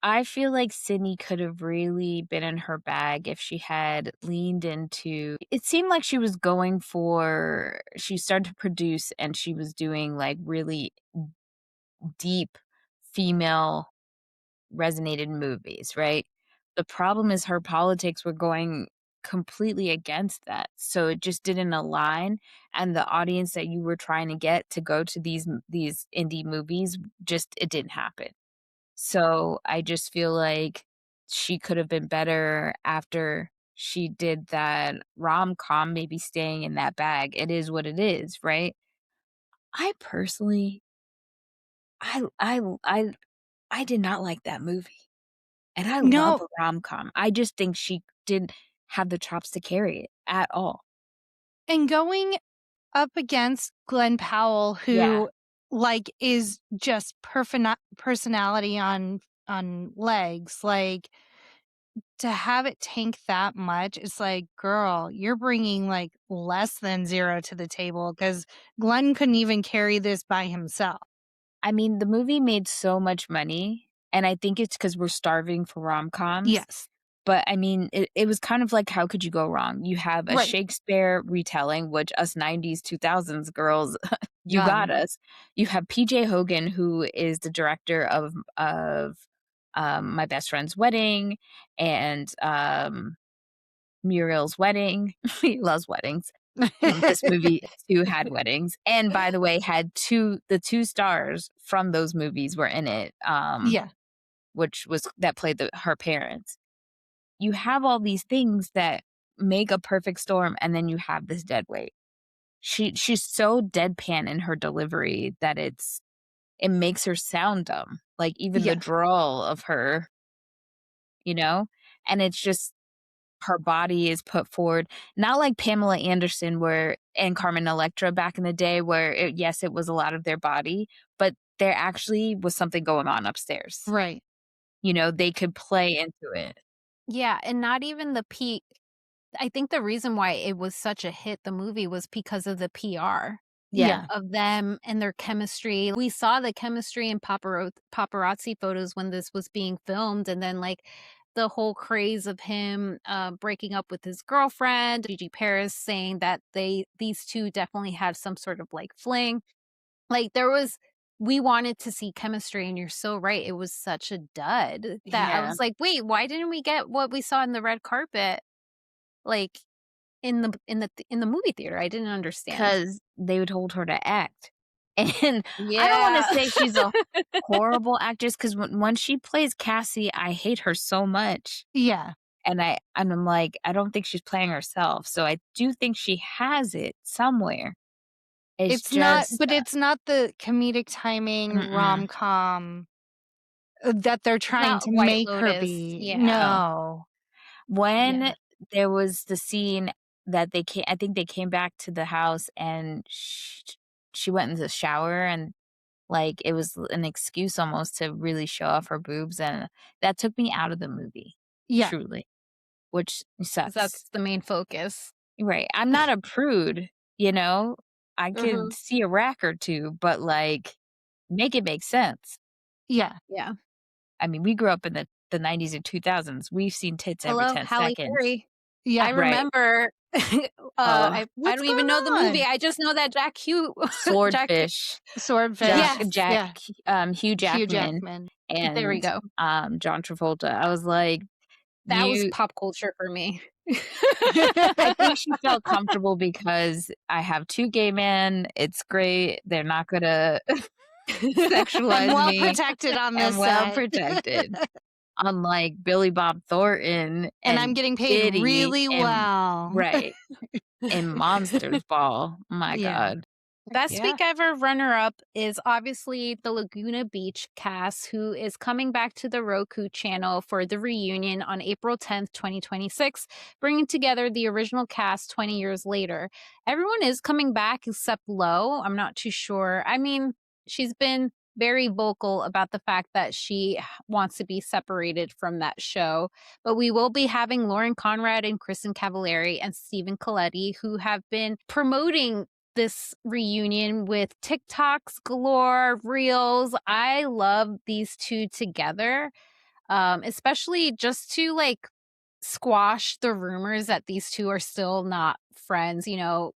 I feel like Sydney could have really been in her bag if she had leaned into it seemed like she was going for she started to produce and she was doing, like, really deep female resonated movies, right? The problem is her politics were going completely against that, so it just didn't align, and the audience that you were trying to get to go to these indie movies, just it didn't happen. So, I just feel like she could have been better after she did that rom-com, maybe staying in that bag. It is what it is, right? I personally I I did not like that movie, and I love No, a rom-com. I just think she didn't have the chops to carry it at all. and going up against Glenn Powell, Yeah, who, like, is just personality on legs, like, to have it tank that much, it's like, "Girl, you're bringing, like, less than 0 to the table because Glenn couldn't even carry this by himself." I mean, the movie made so much money, and I think it's because 'cause we're starving for rom-coms, Yes. but, I mean, it was kind of like, how could you go wrong? You have a Right. Shakespeare retelling, which us 90s, 2000s girls, you got Done. us. You have PJ Hogan, who is the director of My Best Friend's Wedding and, Muriel's Wedding. He loves weddings. This movie too had weddings, and by the way, had 2 stars from those movies were in it, Yeah. which was that played her parents. You have all these things that make a perfect storm, and then you have this dead weight. She's so deadpan in her delivery that it makes her sound dumb, like, even the Yeah. drawl of her, you know? And it's just her body is put forward, not like Pamela Anderson where and Carmen Electra back in the day where yes, it was a lot of their body, but there actually was something going on upstairs. Right. You know, they could play into it. Yeah, and not even the peak. I think the reason why it was such a hit, the movie, was because of the PR Yeah. Yeah. of them and their chemistry. We saw the chemistry in paparazzi photos when this was being filmed, and then, like, the whole craze of him, breaking up with his girlfriend, Gigi Paris saying that these 2 definitely had some sort of, like, fling. Like, we wanted to see chemistry, and you're so right, it was such a dud that I Yeah. was like, "Wait, why didn't we get what we saw in the red carpet, like, in the movie theater?" I didn't understand. 'Cause they told her to act. And I don't wanna Yeah. say she's a horrible actress 'cause when she plays Cassie, I hate her so much. Yeah. And I'm like, I don't think she's playing herself, so I do think she has it somewhere. It's just It's not the comedic timing mm-mm. rom-com, that they're trying Not to White make her Lotus, be. yeah. No. No. When Yeah. there was the scene that I think they came back to the house and she went in the shower and, like, it was an excuse almost to really show off her boobs, and that took me out of the movie, Yeah. truly, which 'Cause sucks. that's the main focus. Right, I'm not a prude, you know? I could Mhm. see a rack or 2, but, like, make it make sense. Yeah. Yeah. I mean, we grew up in the '90s and 2000s. We've seen tits every Hello, 10 Halle seconds. Berry. I Yeah. Right. remember, Oh, I "What's don't going even know the movie, on?" I just know that Jack Swordfish. Swordfish. Yeah. Hugh Hugh Jackman Jackman. there we and, go. John Travolta. I was like, That was "You." pop culture for me. I think she felt comfortable because I have 2 gay men, it's great, they're not gonna I'm sexualize well me, protected on I'm this well set. protected. Unlike Billy Bob Thornton And I'm and getting paid Diddy really and well. right, and Monsters Ball. My Yeah. god. Best Yeah. Week Ever runner-up is obviously the Laguna Beach cast, who is coming back to the Roku channel for the reunion on April 10th, 2026, bringing together the original cast 20 years later. Everyone is coming back except Lo. I'm not too sure. I mean, she's been very vocal about the fact that she wants to be separated from that show. But we will be having Lauren Conrad and Kristen Cavallari and Stephen Coletti, who have been promoting this reunion with TikToks galore, reels. I love these 2 together, especially just to, like, squash the rumors that these 2 are still not friends.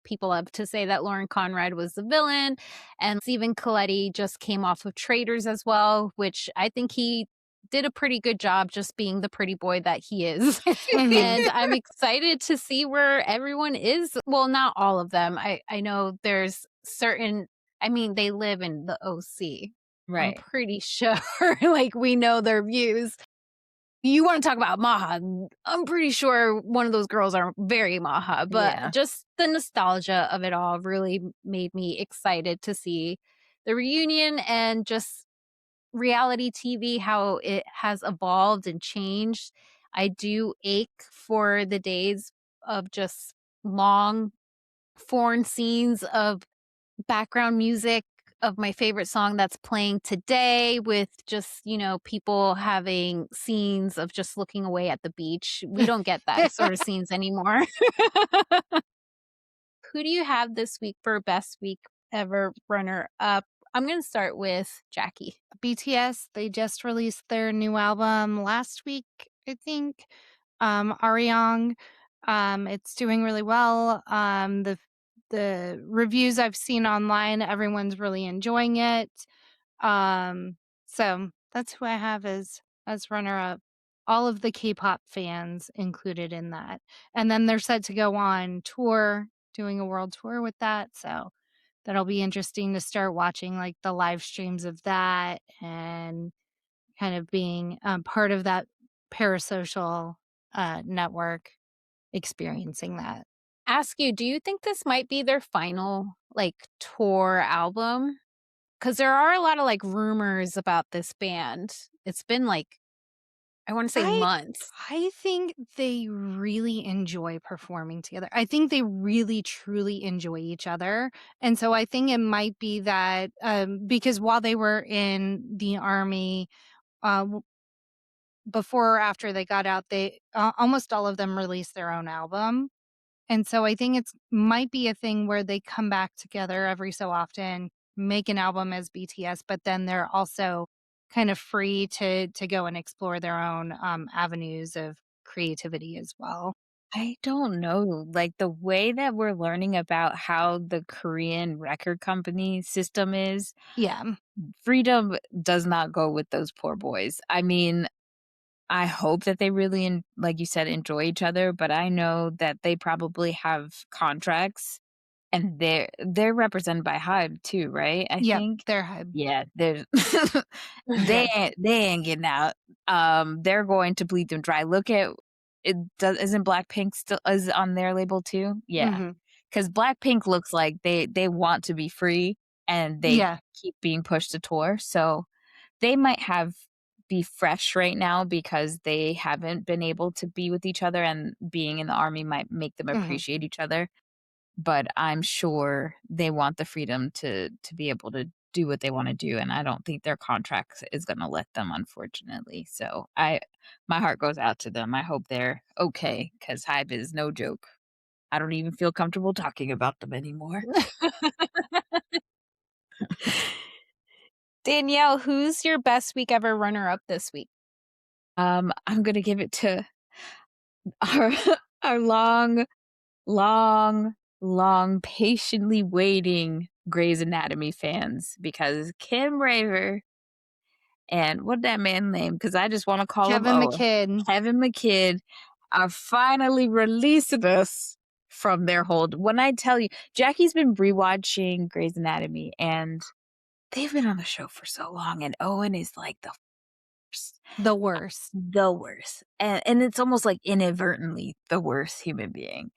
People love to say that Lauren Conrad was the villain, and Stephen Coletti just came off of Traitors as well, which I think he did a pretty good job just being the pretty boy that he is. Mhm. And I'm excited to see where everyone is. Well, not all of them. I know there's certain, I mean, they live in the OC. I'm Right. pretty sure, like, we know their views. You wanna talk about Maha, I'm pretty sure one of those girls are very Maha, but Yeah. just the nostalgia of it all really made me excited to see the reunion and just reality TV, how it has evolved and changed. I do ache for the days of just long foreign scenes of background music of my favorite song that's playing today with just, people having scenes of just looking away at the beach. We don't get that sort of scenes anymore. Who do you have this week for best week ever runner up? I'm gonna start with Jackie. BTS, they just released their new album last week, I think. Aryong. It's doing really well. The reviews I've seen online, everyone's really enjoying it. So that's who I have as runner up. All of the K-pop fans included in that. And then they're set to go on tour, doing a world tour with that. So that'll be interesting to start watching like the live streams of that and kind of being part of that parasocial network experiencing that. Ask you, do you think this might be their final, like, tour album? Because there are a lot of, like, rumors about this band. It's been, like, I wanna say I months. I think they really enjoy performing together. I think they really truly enjoy each other. And so I think it might be that because while they were in the army, w- before or after they got out, they almost all of them released their own album. And so I think it's might be a thing where they come back together every so often, make an album as BTS, but then they're also kind of free to go and explore their own avenues of creativity as well. I don't know, like, the way that we're learning about how the Korean record company system is, Yeah. freedom does not go with those poor boys. I mean, I hope that they really, like you said, enjoy each other, but I know that they probably have contracts, and they're represented by HYBE too, right? I Yep. think? They're hype. Yeah, there's they ain't getting out. They're going to bleed them dry. Look at it does isn't Blackpink still is on their label too? Yeah, Hmm. because Blackpink looks like they want to be free, and they Yeah. keep being pushed to tour, so they might have be fresh right now because they haven't been able to be with each other, and being in the army might make them Hmm. appreciate each other, but I'm sure they want the freedom to be able to do what they wanna do, and I don't think their contract is gonna let them, unfortunately, so my heart goes out to them. I hope they're okay, because HYBE is no joke. I don't even feel comfortable talking about them anymore. Danielle, who's your best week ever runner up this week? I'm gonna give it to our our long, long, patiently waiting Grey's Anatomy fans, because Kim Raver and what that man name? Because I just wanna call him Kevin Owen. McKidd. Kevin McKidd are finally releasing us from their hold. When I tell you, Jackie's been rewatching Grey's Anatomy, and they've been on the show for so long, and Owen is like the worst. The worst. The worst. And it's almost like inadvertently the worst human being.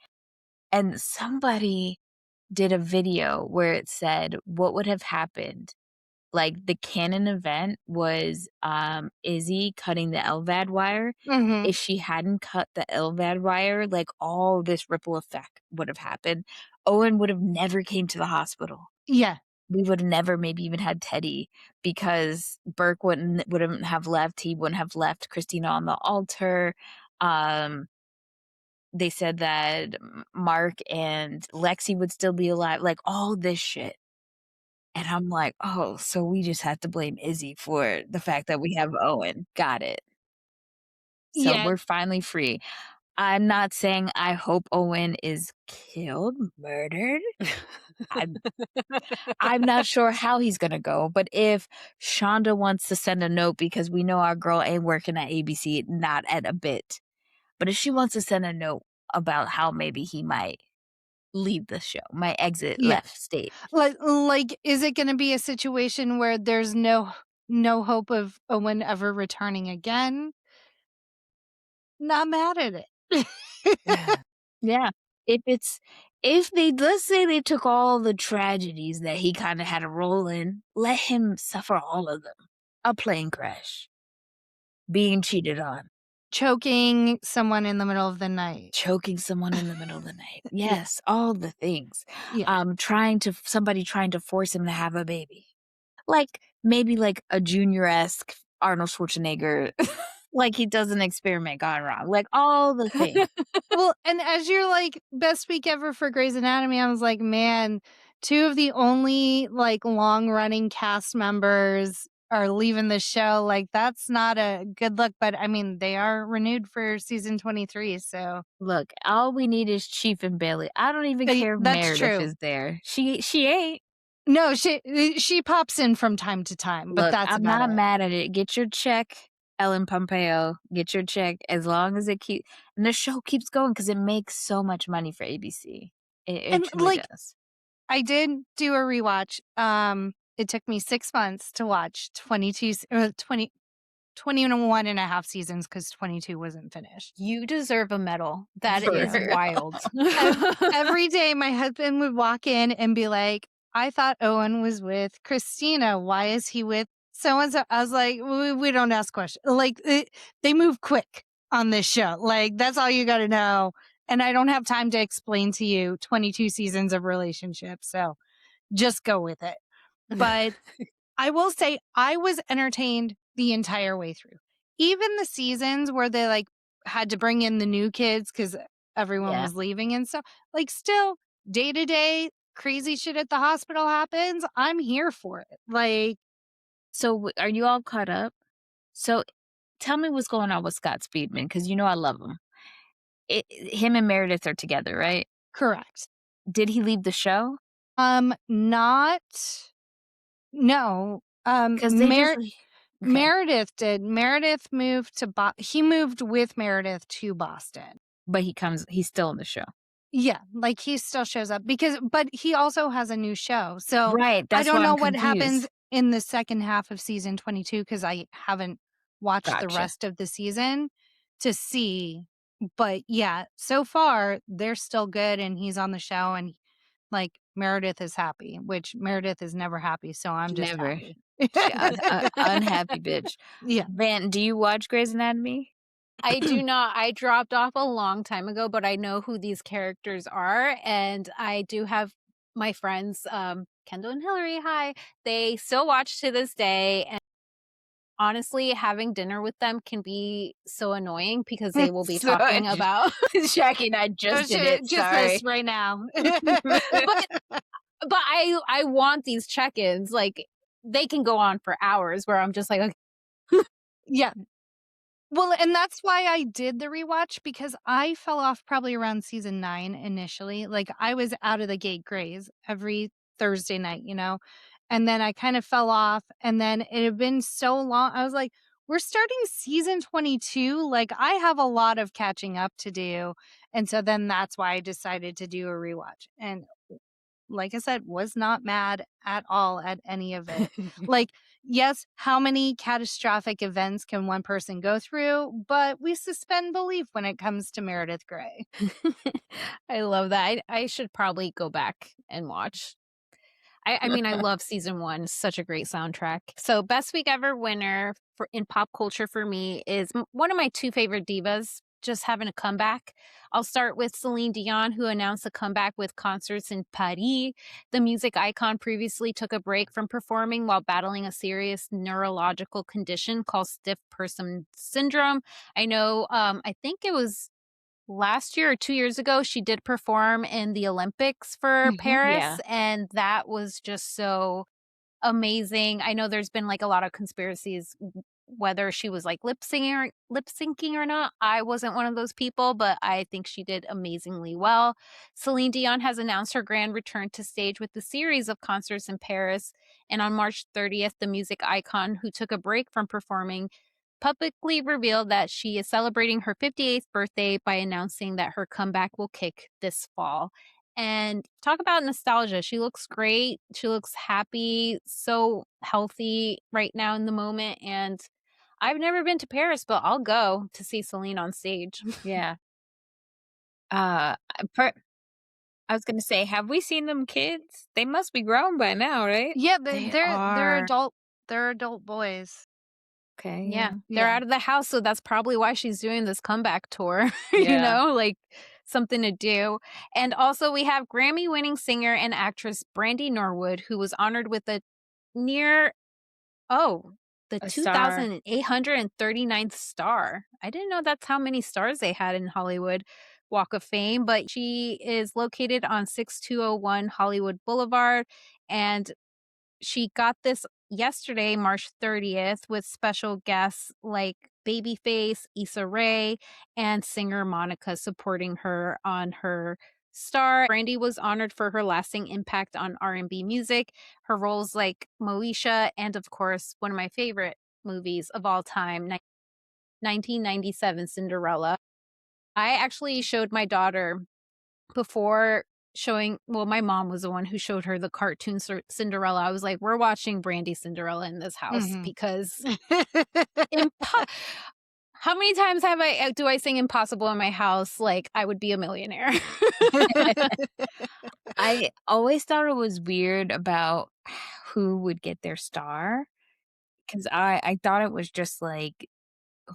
And somebody did a video where it said what would have happened. Like, the canon event was, Izzy cutting the LVAD wire. Hmm. If she hadn't cut the LVAD wire, like, all this ripple effect would have happened. Owen would have never came to the hospital. Yeah. We would have never maybe even had Teddy, because Burke wouldn't have left. He wouldn't have left Christina on the altar. Um, they said that Mark and Lexi would still be alive, like, all this shit. And I'm like, "Oh, so we just have to blame Izzy for the fact that we have Owen. Got it. So Yeah. we're finally free." I'm not saying I hope Owen is killed, murdered. I'm I'm not sure how he's gonna go, but if Shonda wants to send a note, because we know our girl ain't working at ABC, not at a bit, but if she wants to send a note about how maybe he might leave the show, might exit, Yeah. left stage. Like, is it gonna be a situation where there's no hope of Owen ever returning again? Not mad at it. Yeah. If they, let's say they took all the tragedies that he kinda had a role in, let him suffer all of them. A plane crash, being cheated on, Choking someone in the middle of the night. choking someone in the middle of the night. Yeah. Yes, all the things. Yeah. Somebody trying to force him to have a baby. Like, maybe like a junior-esque Arnold Schwarzenegger, like he does an experiment gone wrong, like all the things. Well, and as you're like, best week ever for Grey's Anatomy, I was like, man, 2 of the only, like, long-running cast members are leaving the show, like, that's not a good look, but, I mean, they are renewed for season 23, so Look, all we need is Chief and Bailey. I don't even care if that's Meredith true. is there. She ain't. No, she pops in from time to time, but Look, that's I'm about not it. mad at it. Get your check, Ellen Pompeo. Get your check as long as it keep and the show keeps going because it makes so much money for ABC. It And, truly like, does. I did do a rewatch, it took me 6 months to watch 22 20 21 and a half seasons because 22 wasn't finished. You deserve a medal. That For is real. wild. Every day my husband would walk in and be like, "I thought Owen was with Christina. Why is he with so and so?" I was like, "We don't ask questions. Like they move quick on this show. Like that's all you got to know." And I don't have time to explain to you 22 seasons of relationships. So just go with it. But I will say I was entertained the entire way through. Even the seasons where they, like, had to bring in the new kids because everyone Yeah. was leaving and stuff, like, still day to day crazy shit at the hospital happens, I'm here for it. Like So, are you all caught up? So, tell me what's going on with Scott Speedman because you know I love him. Him and Meredith are together, right? correct. Did he leave the show? Not no, Because they usually okay, Meredith did. Meredith moved to he moved with Meredith to Boston. but he's still in the show. Yeah, like, he still shows up but he also has a new show, so Right, I that's don't why know I'm what happens confused. in the second half of season 22 because I haven't watched the Gotcha. rest of the season to see, but, yeah, so far, they're still good, and he's on the show, and, like, Meredith is happy, which Meredith is never happy, so I'm just Never. happy. She unhappy bitch. Yeah. Van, do you watch Grey's Anatomy? I do not. I dropped off a long time ago, but I know who these characters are, and I do have my friends, Kendall and Hillary, hi. They still watch to this day, and honestly, having dinner with them can be so annoying because they will be So talking about Jackie and I Oh, just did shit, it, just sorry. this right now. but but I want these check-ins, like, they can go on for hours where I'm just like, "Okay." Yeah. Well, and that's why I did the rewatch because I fell off probably around season 9 initially. Like I was out of the gate Grays every Thursday night, you know? And then I kind of fell off and then it had been so long. I was like, we're starting season 22. Like I have a lot of catching up to do. And so then that's why I decided to do a rewatch. And like I said, was not mad at all at any of it. Like, yes, how many catastrophic events can one person go through? But we suspend belief when it comes to Meredith Grey. I love that. I should probably go back and watch. I mean, I love season 1, such a great soundtrack. So, best week ever winner for in pop culture for me is one of my 2 favorite divas just having a comeback. I'll start with Celine Dion, who announced a comeback with concerts in Paris. The music icon previously took a break from performing while battling a serious neurological condition called stiff person syndrome. I know, I think it was last year or 2 years ago, she did perform in the Olympics for Mhm. Paris, Yeah. and that was just so amazing. I know there's been, like, a lot of conspiracies whether she was, like, lip syncing or not. I wasn't one of those people, but I think she did amazingly well. Celine Dion has announced her grand return to stage with the series of concerts in Paris, and on March 30th, the music icon who took a break from performing publicly revealed that she is celebrating her 58th birthday by announcing that her comeback will kick this fall. And talk about nostalgia. She looks great. She looks happy, so healthy right now in the moment. And I've never been to Paris, but I'll go to see Celine on stage. Yeah. Uh, per I was gonna say, have we seen them kids? They must be grown by now, right? Yeah, They they're are. adult they're adult boys. Okay, Yeah, yeah. they're Yeah. out of the house, so that's probably why she's doing this comeback tour, Yeah. like, something to do. And also, we have Grammy-winning singer and actress Brandy Norwood, who was honored with a near oh, the A star. 2,839th star. I didn't know that's how many stars they had in Hollywood. Walk of Fame, but she is located on 6201 Hollywood Boulevard, and she got this yesterday, March 30th, with special guests like Babyface, Issa Rae, and singer Monica supporting her on her star. Brandy was honored for her lasting impact on R&B music, her roles like Moesha, and of course, one of my favorite movies of all time, 1997 Cinderella. I actually showed my daughter before showing well, my mom was the one who showed her the cartoon Cinderella. I was like, "We're watching Brandy Cinderella in this house," Mhm. because impo how many times have do I sing "Impossible" in my house? Like, I would be a millionaire. I always thought it was weird about who would get their star, 'cause I thought it was just, like,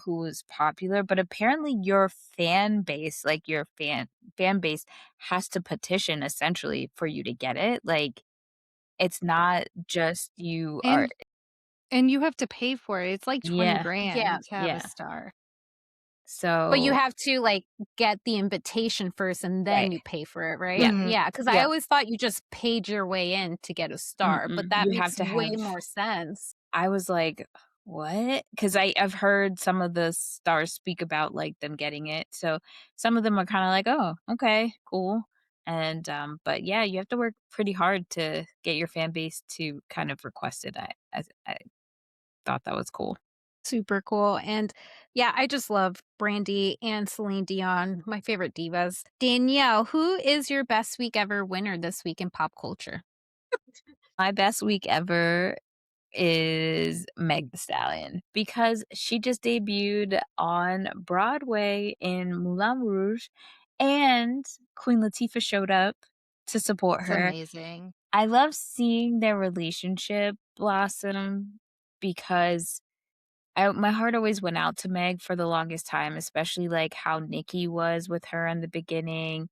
who was popular, but apparently your fan base, like, your fan base has to petition essentially for you to get it, like, it's not just you are. And and you have to pay for it. It's like 20 Yeah, grand Yeah. to have a yeah. star. But you So have to, like, get the invitation first and then right. you pay for it, right? Yep, Mhm. Yeah, because I yep. always thought you just paid your way in to get a star, but Mm-mm, that you have makes to way have. more sense. I was like, "What?" 'Cause I've heard some of the stars speak about, like, them getting it, so some of them are kinda like, "Oh, okay, cool," and, but yeah, you have to work pretty hard to get your fan base to kind of request it. I thought that was cool. Super cool, and, yeah, I just love Brandy and Celine Dion, my favorite divas. Danielle, who is your best week ever winner this week in pop culture? My best week ever is Meg Thee Stallion because she just debuted on Broadway in Moulin Rouge, and Queen Latifah showed up to support It's her. amazing. I love seeing their relationship blossom because my heart always went out to Meg for the longest time, especially, like, how Nicki was with her in the beginning,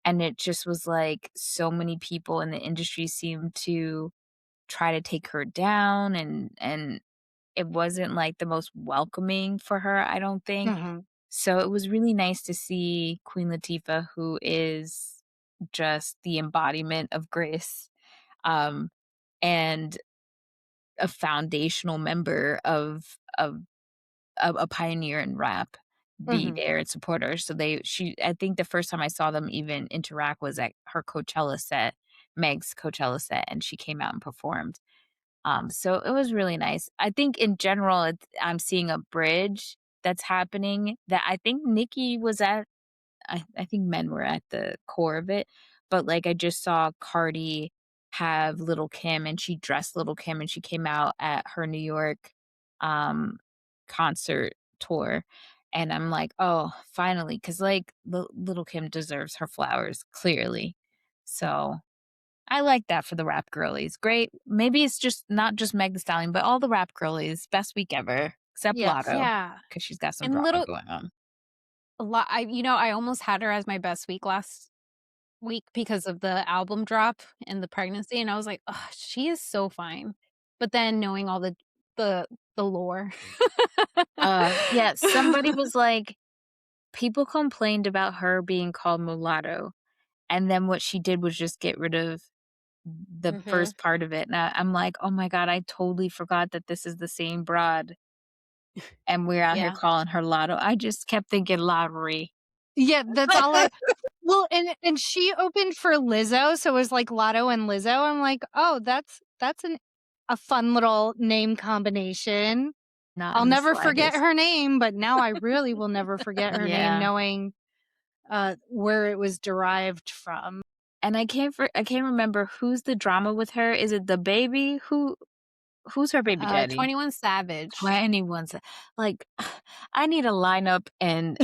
and it just was like so many people in the industry seemed to try to take her down, and it wasn't, like, the most welcoming for her, I don't think. Mhm. So it was really nice to see Queen Latifah, who is just the embodiment of grace, um, and a foundational member of a pioneer in rap, be Mhm. there and support her. So I think the first time I saw them even interact was at her Coachella set, Meg's Coachella set, and she came out and performed. So it was really nice. I think in general, I'm seeing a bridge that's happening that I think Nikki was at. I think men were at the core of it, but, like, I just saw Cardi have Little Kim, and she dressed Little Kim, and she came out at her New York, um, concert tour, and I'm like, "Oh, finally," 'cause, like, Little Kim deserves her flowers, clearly. So I like that for the rap girlies. Great. Maybe it's just not just Meg Thee Stallion, but all the rap girlies. Best week ever, except Yes. Lotto, Yeah, because she's got some and drama little going on. a lot I almost had her as my best week last week because of the album drop and the pregnancy, and I was like, "Ugh, she is so fine." But then knowing all the the lore. Yeah, somebody was like, people complained about her being called mulatto, and then what she did was just get rid of the Mhm. first part of it, and I'm like, "Oh my god, I totally forgot that this is the same broad, and we're out here Yeah. calling her Lotto." I just kept thinking lottery. Yeah, that's all I well, and she opened for Lizzo, so it was like Lotto and Lizzo. I'm like, "Oh, that's a fun little name combination." Not I'll in the never forget slightest. her name, but now I really will never forget her name Yeah. knowing, where it was derived from. And I can't remember who's the drama with her. Is it the baby? Who's her baby daddy? 21 Savage. 21 Sa like, I need a lineup and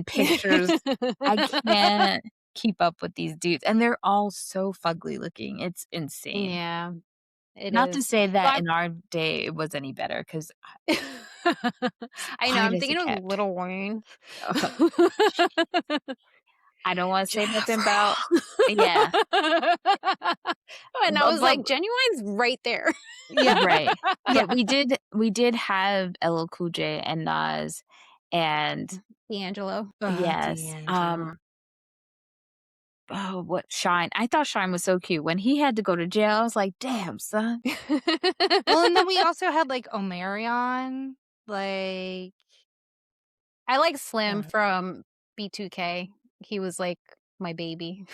pictures. I can't keep up with these dudes, and they're all so fugly looking. It's insane. Yeah, it Not to is. say Well, that I'm in our day it was any better, 'cause I know, quiet I'm as it thinking of kept. Lil Wayne. I don't wanna say nothing about Jeffrey. yeah, And I was but like, "Genuine's right there." Yeah, right. yeah. But we did have LL Cool J and Nas, and D'Angelo. Oh, yes, D'Angelo. what Shine. I thought Shine was so cute. When he had to go to jail, I was like, "Damn, son." Well, and then we also had, like, Omarion, like I like Slim uh, from B2K. He was like my baby.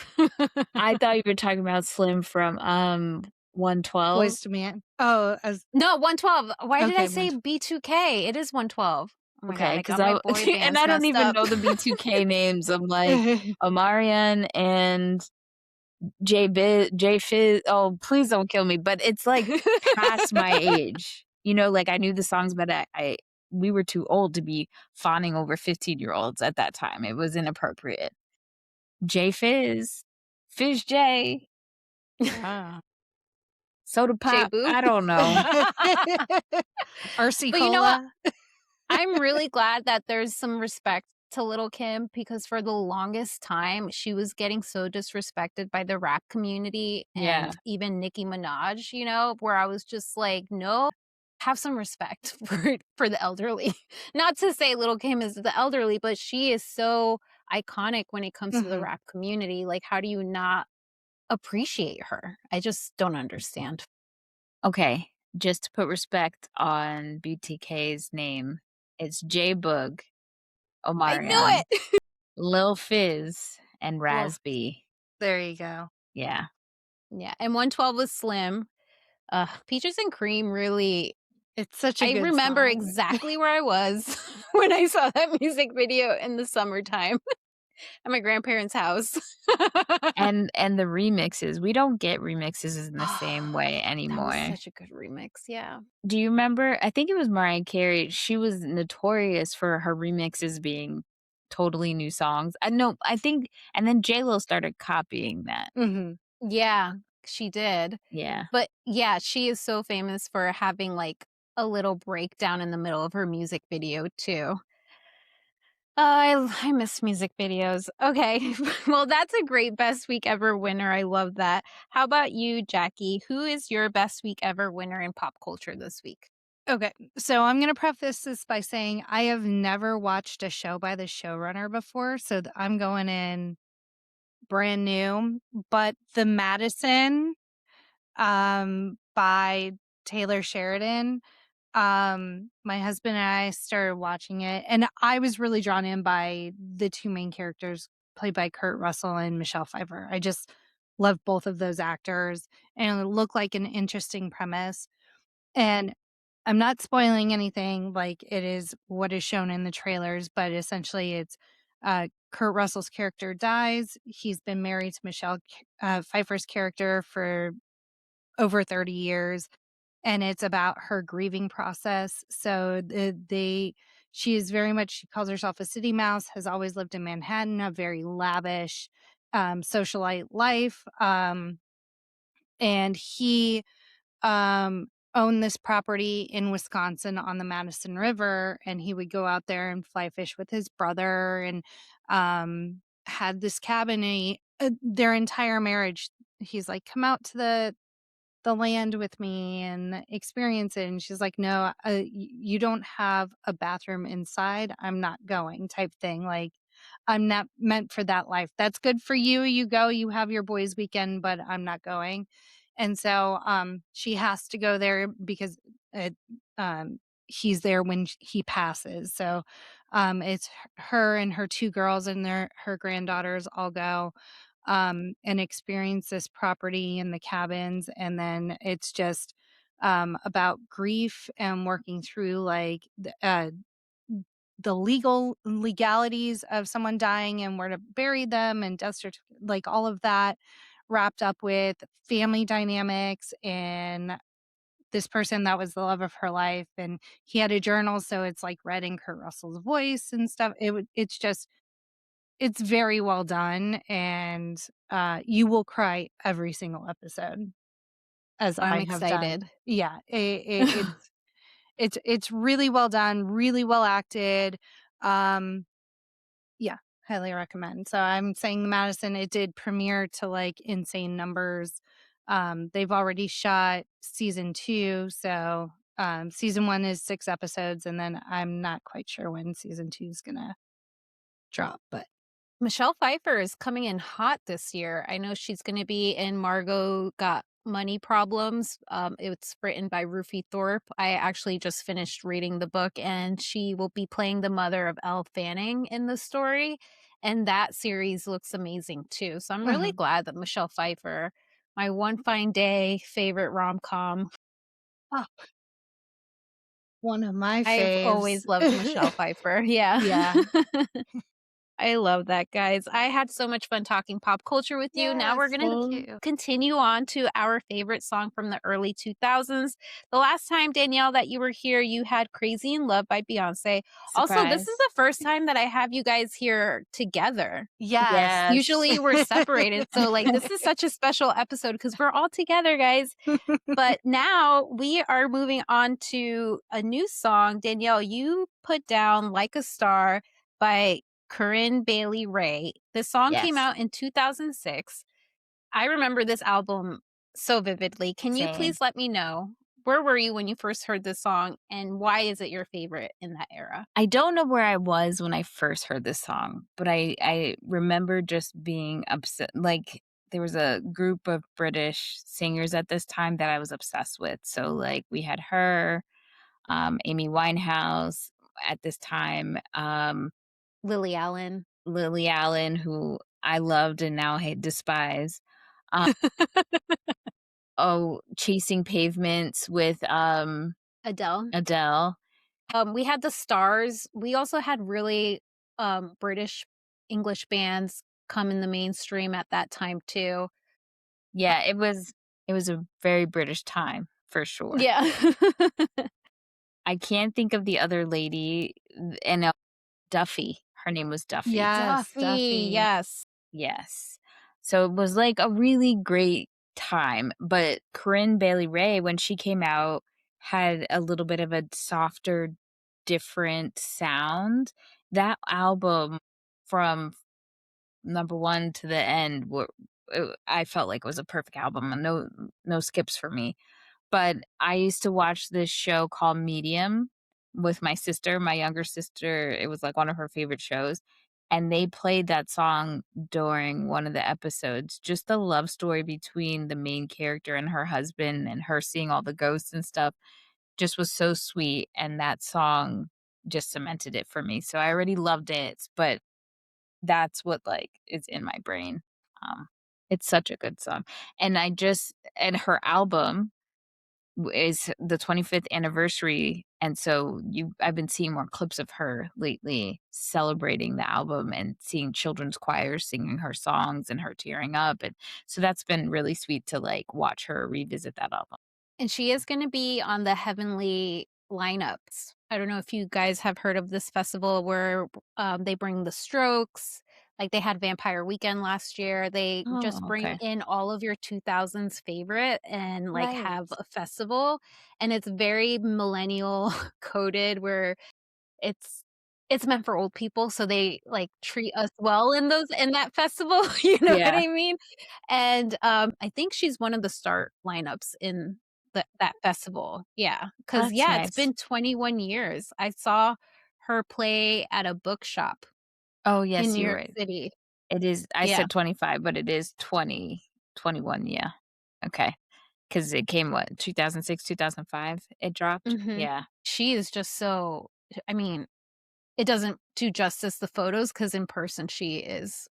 I thought you were talking about Slim from 112. Boyz II Men. Oh, as No, 112. Why did I okay, say B2K? It is 112. Oh my god, Okay, I because got my I boy and bands I don't messed even up. know the B2K names. I'm like Omarion and J Fizz. Oh, please don't kill me. But it's like past my age. You know, like I knew the songs, but I we were too old to be fawning over 15-year-olds at that time. It was inappropriate. J Fizz, Fizz J, Ah. Soda J Pop. Boo. I don't know. RC But you know what? Cola. I'm really glad that there's some respect to Little Kim because for the longest time, she was getting so disrespected by the rap community Yeah. and even Nicki Minaj, you know, where I was just like, no, have some respect for the elderly. Not to say Little Kim is the elderly, but she is so iconic when it comes to the Mhm. rap community. Like, how do you not appreciate her? I just don't understand. Okay, just to put respect on BTK's name, it's J Boog, I knew Omarion, it. Lil Fizz, and Well, Razby. there you go. Yeah. Yeah, and 112 was Slim. Peaches and Cream really It's such a I good remember song. exactly where I was when I saw that music video in the summertime at my grandparents' house. And the remixes, we don't get remixes in the same way That was anymore. such a good remix, yeah. Do you remember I think it was Mariah Carey, she was notorious for her remixes being totally new songs. I know, I think and then J.Lo started copying that. Mhm. Yeah, she did. Yeah. But, yeah, she is so famous for having, like, a little breakdown in the middle of her music video too. I miss music videos. Okay. Well, that's a great best week ever winner. I love that. How about you, Jackie? Who is your best week ever winner in pop culture this week? Okay, so I'm gonna preface this by saying I have never watched a show by the showrunner before, so I'm going in brand new, but The Madison, by Taylor Sheridan, my husband and I started watching it, and I was really drawn in by the 2 main characters played by Kurt Russell and Michelle Pfeiffer. I just love both of those actors, and it looked like an interesting premise, and I'm not spoiling anything, like, it is what is shown in the trailers, but essentially it's, Kurt Russell's character dies, he's been married to Pfeiffer's character for over 30 years, and it's about her grieving process. So she is very much she calls herself a city mouse, has always lived in Manhattan, a very lavish socialite life. And he owned this property in Wisconsin on the Madison River, and he would go out there and fly fish with his brother and had this cabin. And their entire marriage, he's like, come out to the land with me and experience it. And she's like, no, you don't have a bathroom inside. I'm not going type thing. Like, I'm not meant for that life. That's good for you. You go, you have your boys weekend, but I'm not going. And so, she has to go there because it, he's there when he passes. So, it's her and her 2 girls and her granddaughters all go and experience this property and the cabins. And then it's just about grief and working through like the legalities of someone dying and where to bury them and like all of that wrapped up with family dynamics and this person that was the love of her life and he had a journal so it's like read in Kurt Russell's voice and stuff it's just it's very well done, and, you will cry every single episode, as I'm I have done. excited. Yeah, it's really well done, really well acted, um, yeah, highly recommend. So I'm saying The Madison, it did premiere to, like, insane numbers. They've already shot season 2, so, season 1 is 6 episodes, and then I'm not quite sure when season 2 is gonna drop, but Michelle Pfeiffer is coming in hot this year. I know she's gonna be in Margot Got Money Problems. It's written by Ruthie Thorpe. I actually just finished reading the book, and she will be playing the mother of Elle Fanning in the story, and that series looks amazing too. So I'm really Mhm. glad that Michelle Pfeiffer, my One Fine Day favorite rom-com. Oh, one of my I've faves. always loved Michelle Pfeiffer. Yeah. Yeah. I love that, guys. I had so much fun talking pop culture with you. Now we're Yes, going me to too. continue on to our favorite song from the early 2000s. The last time, Danielle, that you were here, you had Crazy in Love by Beyonce. Also, this is Surprise. the first time that I have you guys here together. Yes. Yes. Usually we're separated. So, like, this is such a special episode because we're all together, guys. But now we are moving on to a new song. Danielle, you put down Like a Star by Corinne Bailey Rae. This song came Yes. out in 2006. I remember this album so vividly. Can you Same. please let me know, where were you when you first heard this song and why is it your favorite in that era? I don't know where I was when I first heard this song, but I remember just being upset. Like there was a group of British singers at this time that I was obsessed with. So like we had her, Amy Winehouse at this time, Lily Allen. Lily Allen, who I loved and now hate despise. Um, oh, Chasing Pavements with Adele. Adele. We had the Stars. We also had really British English bands come in the mainstream at that time too. Yeah, it was a very British time for sure. Yeah. I can't think of the other lady, and, Duffy. Her name was Duffy. Yes, Duffy, Duffy. yes. Yes. So it was, like, a really great time, but Corinne Bailey Rae, when she came out, had a little bit of a softer, different sound. That album from number 1 to the end I felt like it was a perfect album, and no skips for me. But I used to watch this show called Medium with my sister, my younger sister. It was like one of her favorite shows. And they played that song during one of the episodes. Just the love story between the main character and her husband and her seeing all the ghosts and stuff just was so sweet. And that song just cemented it for me. So I already loved it, but that's what like is in my brain. Um, it's such a good song. And her album is the 25th anniversary, and so I've been seeing more clips of her lately celebrating the album and seeing children's choirs singing her songs and her tearing up, and so that's been really sweet to, like, watch her revisit that album. And she is gonna be on the Heavenly lineups. I don't know if you guys have heard of this festival where, they bring The Strokes, like, they had Vampire Weekend last year. They just Oh, bring okay. in all of your 2000s favorite and, like, Right. have a festival, and it's very millennial coded where it's it's meant for old people, so they, like, treat us well in that festival, you know what Yeah, I mean? And, I think she's one of the start lineups in that festival. Yeah, because that's yeah, it's nice. been 21 years. I saw her play at a bookshop Oh, in yes, New you're York right. City. It is I Yeah. said 25, but it is 2021. Yeah. Okay. Because it came what, 2006, 2005 it dropped? Mhm. Yeah. She is just so I mean, it doesn't do justice the photos because in person she is,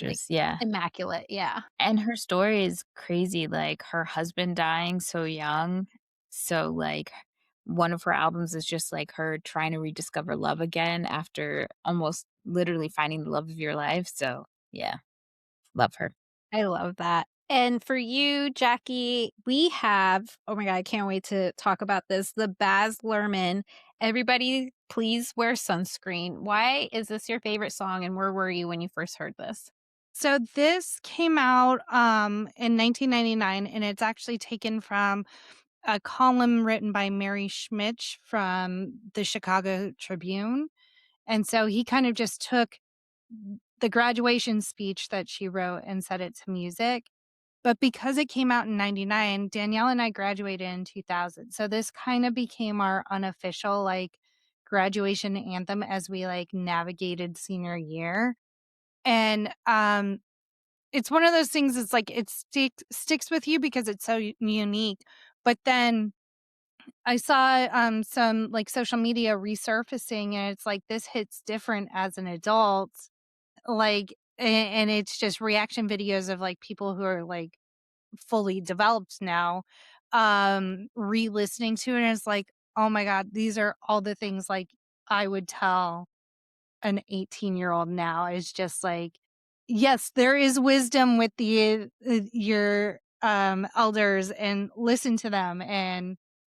like, Gorgeous, yeah. immaculate, yeah. And her story is crazy, like, her husband dying so young, so, like, one of her albums is just, like, her trying to rediscover love again after almost literally finding the love of your life, so, yeah, love her. I love that. And for you, Jackie, we have oh my god, I can't wait to talk about this, the Baz Luhrmann, "Everybody Please Wear Sunscreen." Why is this your favorite song, and where were you when you first heard this? So this came out in 1999, and it's actually taken from a column written by Mary Schmitz from the Chicago Tribune. And so he kind of just took the graduation speech that she wrote and set it to music. But because it came out in 99, Danielle and I graduated in 2000. So this kind of became our unofficial like graduation anthem as we like navigated senior year. And it's one of those things, it's like it sticks with you because it's so unique. But then I saw some like social media resurfacing, and it's like this hits different as an adult. Like, and it's just reaction videos of like people who are like fully developed now, re-listening to it, and it's like, oh my God, these are all the things like I would tell an 18-year-old now. Is just like, yes, there is wisdom with the your elders, and listen to them, and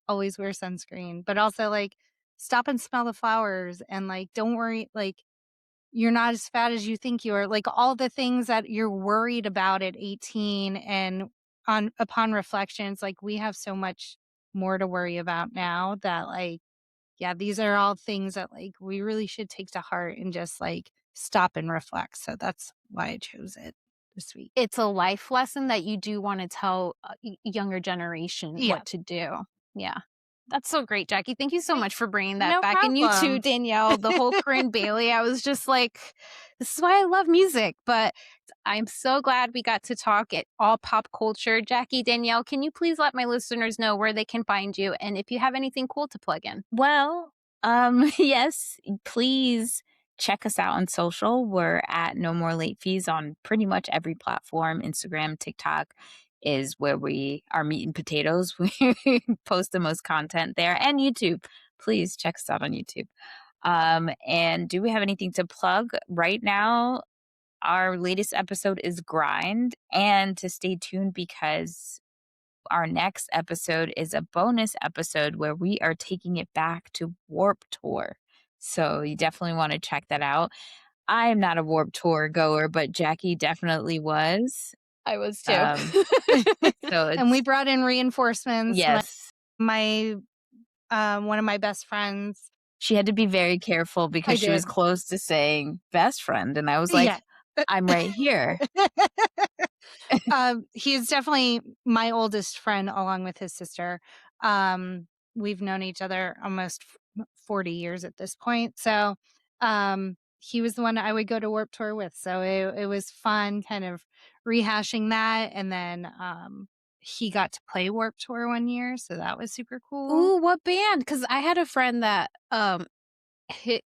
always wear sunscreen, but also like stop and smell the flowers, and like don't worry, like you're not as fat as you think you are. Like all the things that you're worried about at 18, and on upon reflection, it's like we have so much more to worry about now, that like, yeah, these are all things that like we really should take to heart and just like stop and reflect. So that's why I chose it this week. It's a life lesson that you do want to tell younger generation Yeah. what to do. Yeah. That's so great, Jackie. Thank you so Thank- much for bringing that No back. And you too, problem. Danielle, the whole Corinne Bailey. I was just like, this is why I love music. But I'm so glad we got to talk at all pop culture. Jackie, Danielle, can you please let my listeners know where they can find you and if you have anything cool to plug in? Well, yes, please check us out on social. We're at No More Late Fees on pretty much every platform. Instagram, TikTok is where we are meat and potatoes. We post the most content there, and YouTube. Please check us out on YouTube. And do we have anything to plug right now? Our latest episode is Grind, and to stay tuned because our next episode is a bonus episode where we are taking it back to Warp Tour. So you definitely want to check that out. I am not a Warp Tour goer, but Jackie definitely was. I was too. Um, so And we it's, brought in reinforcements. yes, My one of my best friends. she had to be very careful I because she was did. close to saying best friend. And I was Yeah. like, I'm right here. He is definitely my oldest friend, along with his sister. We've known each other almost 40 years at this point. So he was the one I would go to Warp Tour with. So it was fun kind of rehashing that. And then he got to play Warp Tour one year. So that was super cool. Ooh, what band? Because I had a friend that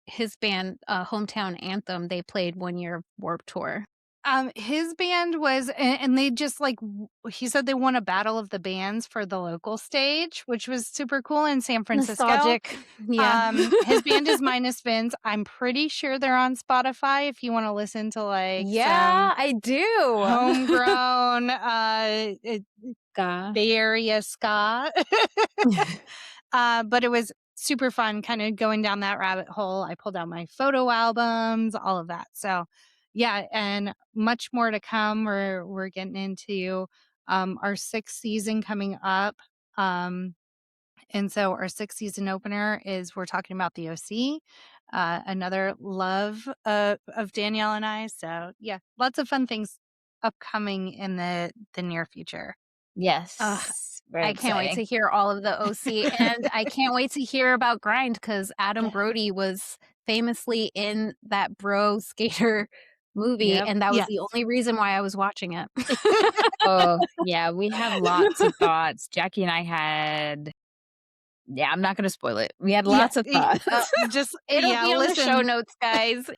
his band, Hometown Anthem, they played 1 year of Warped Tour. His band was, and they just like, he said they won a battle of the bands for the local stage, which was super cool in San Francisco. Nostalgic. Yeah. His band is Minus Vince. I'm pretty sure they're on Spotify if you want to listen to like Yeah, I do. homegrown Ska. Bay Area ska. But it was super fun kind of going down that rabbit hole. I pulled out my photo albums, all of that. So yeah, and much more to come. We're getting into our 6th season coming up. And so our 6th season opener is, we're talking about the OC, another love of Danielle and I. So yeah, lots of fun things upcoming in the near future. Yes. Very I can't wait exciting. to hear all of the OC. And I can't wait to hear about Grind, because Adam Brody was famously in that Bro Skater movie. Yep. And that was Yeah. the only reason why I was watching it. Oh, yeah, we have lots of thoughts. Jackie and I had, yeah, I'm not going to spoil it. We had lots of thoughts. Just It'll yeah, be on the listen. show notes, guys.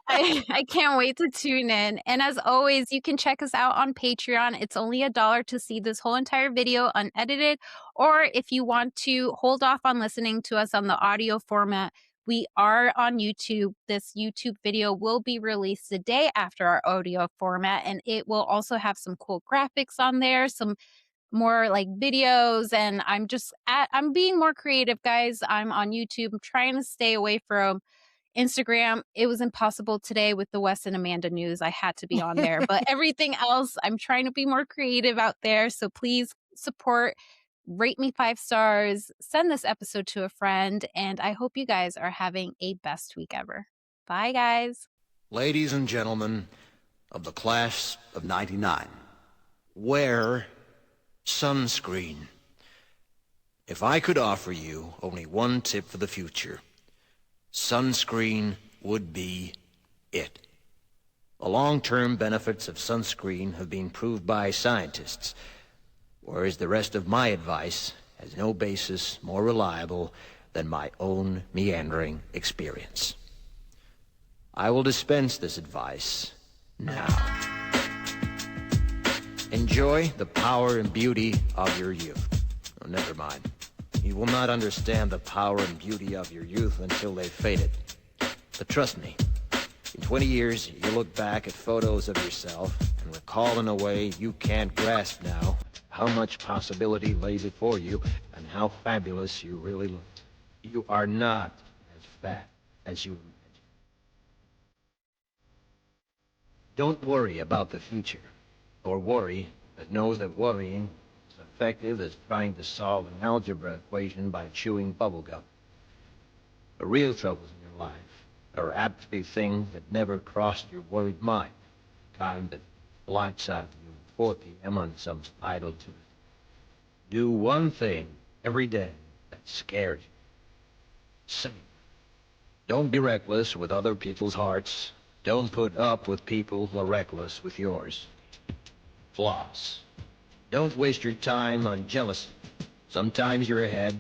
I can't wait to tune in. And as always, you can check us out on Patreon. It's only $1 to see this whole entire video unedited. Or if you want to hold off on listening to us on the audio format, we are on YouTube. This YouTube video will be released the day after our audio format, and it will also have some cool graphics on there, some more like videos, and I'm being more creative, guys. I'm on YouTube. I'm trying to stay away from Instagram. It was impossible today with the Wes and Amanda news. I had to be on there. But everything else, I'm trying to be more creative out there. So please support, rate me 5 stars, send this episode to a friend, and I hope you guys are having a best week ever. Bye, guys. Ladies and gentlemen of the class of 99, wear sunscreen. If I could offer you only one tip for the future, sunscreen would be it. The long-term benefits of sunscreen have been proved by scientists, whereas the rest of my advice has no basis more reliable than my own meandering experience. I will dispense this advice now. Enjoy the power and beauty of your youth. Oh, never mind. You will not understand the power and beauty of your youth until they've faded. But trust me, in 20 years, you'll look back at photos of yourself and recall in a way you can't grasp now how much possibility lay before you and how fabulous you really look. You are not as fat as you imagine. Don't worry about the future, or worry, but know that worrying is effective as trying to solve an algebra equation by chewing bubblegum. The real troubles in your life are apt to be things that never crossed your worried mind, kind that blindside you at 4 p.m. on some idle Tuesday. Do one thing every day that scares you. Sing. Don't be reckless with other people's hearts. Don't put up with people who are reckless with yours. Floss. Don't waste your time on jealousy. Sometimes you're ahead,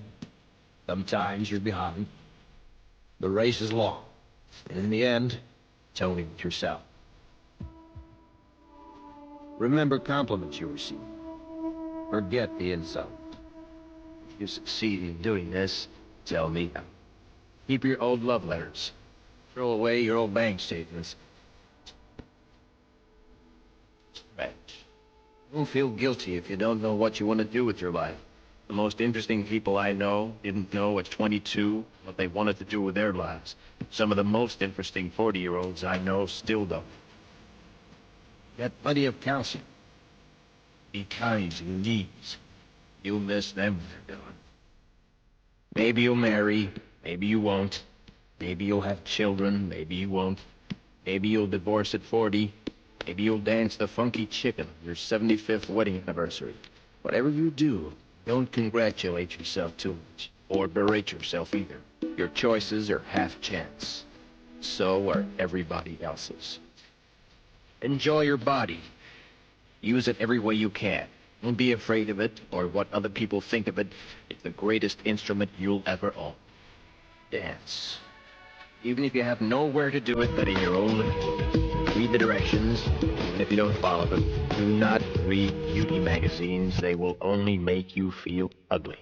sometimes you're behind. The race is long, and in the end, it's only with yourself. Remember compliments you receive. Forget the insult. If you succeed in doing this, tell me. Keep your old love letters. Throw away your old bank statements. Stretch. Don't feel guilty if you don't know what you want to do with your life. The most interesting people I know didn't know at 22 what they wanted to do with their lives. Some of the most interesting 40-year-olds I know still don't. Get plenty of counseling. Be kind to your knees. You'll miss them when they're gone. Maybe you'll marry, maybe you won't. Maybe you'll have children, maybe you won't. Maybe you'll divorce at 40. Maybe you'll dance the funky chicken on your 75th wedding anniversary. Whatever you do, don't congratulate yourself too much, or berate yourself either. Your choices are half chance. So are everybody else's. Enjoy your body. Use it every way you can. Don't be afraid of it, or what other people think of it. It's the greatest instrument you'll ever own. Dance. Even if you have nowhere to do it but in your own room. Read the directions, even if you don't follow them. Do not read beauty magazines. They will only make you feel ugly.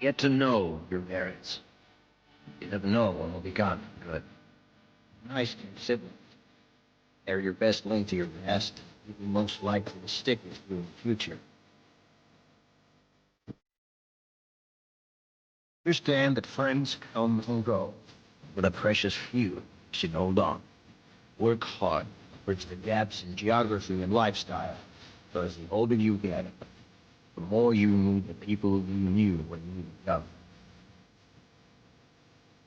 Get to know your merits. You never know when will be gone for good. Nice to your siblings. They're your best link to your past. People most likely to stick with you in the future. Understand that friends come and go, but a precious few should hold on. Work hard, bridge the gaps in geography and lifestyle, because the older you get, the more you need the people you knew when you were young.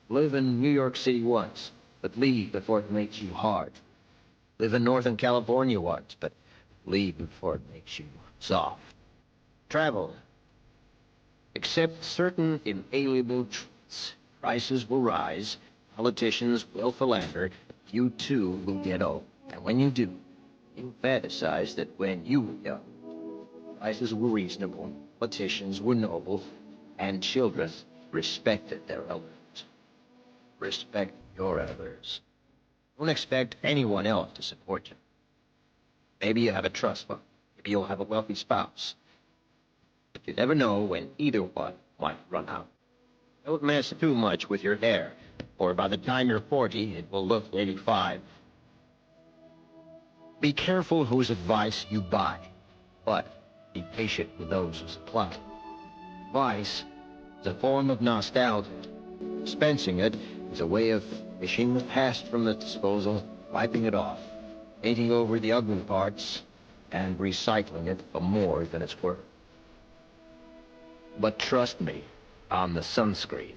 Live in New York City once, but leave before it makes you hard. Live in Northern California once, but leave before it makes you soft. Travel. Accept certain inalienable truths. Prices will rise, politicians will philander, you too will get old. And when you do, you fantasize that when you were young, prices were reasonable, politicians were noble, and children respected their elders. Respect your elders. Don't expect anyone else to support you. Maybe you have a trust fund. Maybe you'll have a wealthy spouse. But you never know when either one might run out. Don't mess too much with your hair, or by the time you're 40, it will look 85. Be careful whose advice you buy, but be patient with those who supply. Advice is a form of nostalgia. Dispensing it is a way of fishing the past from the disposal, wiping it off, painting over the ugly parts, and recycling it for more than it's worth. But trust me on the sunscreen.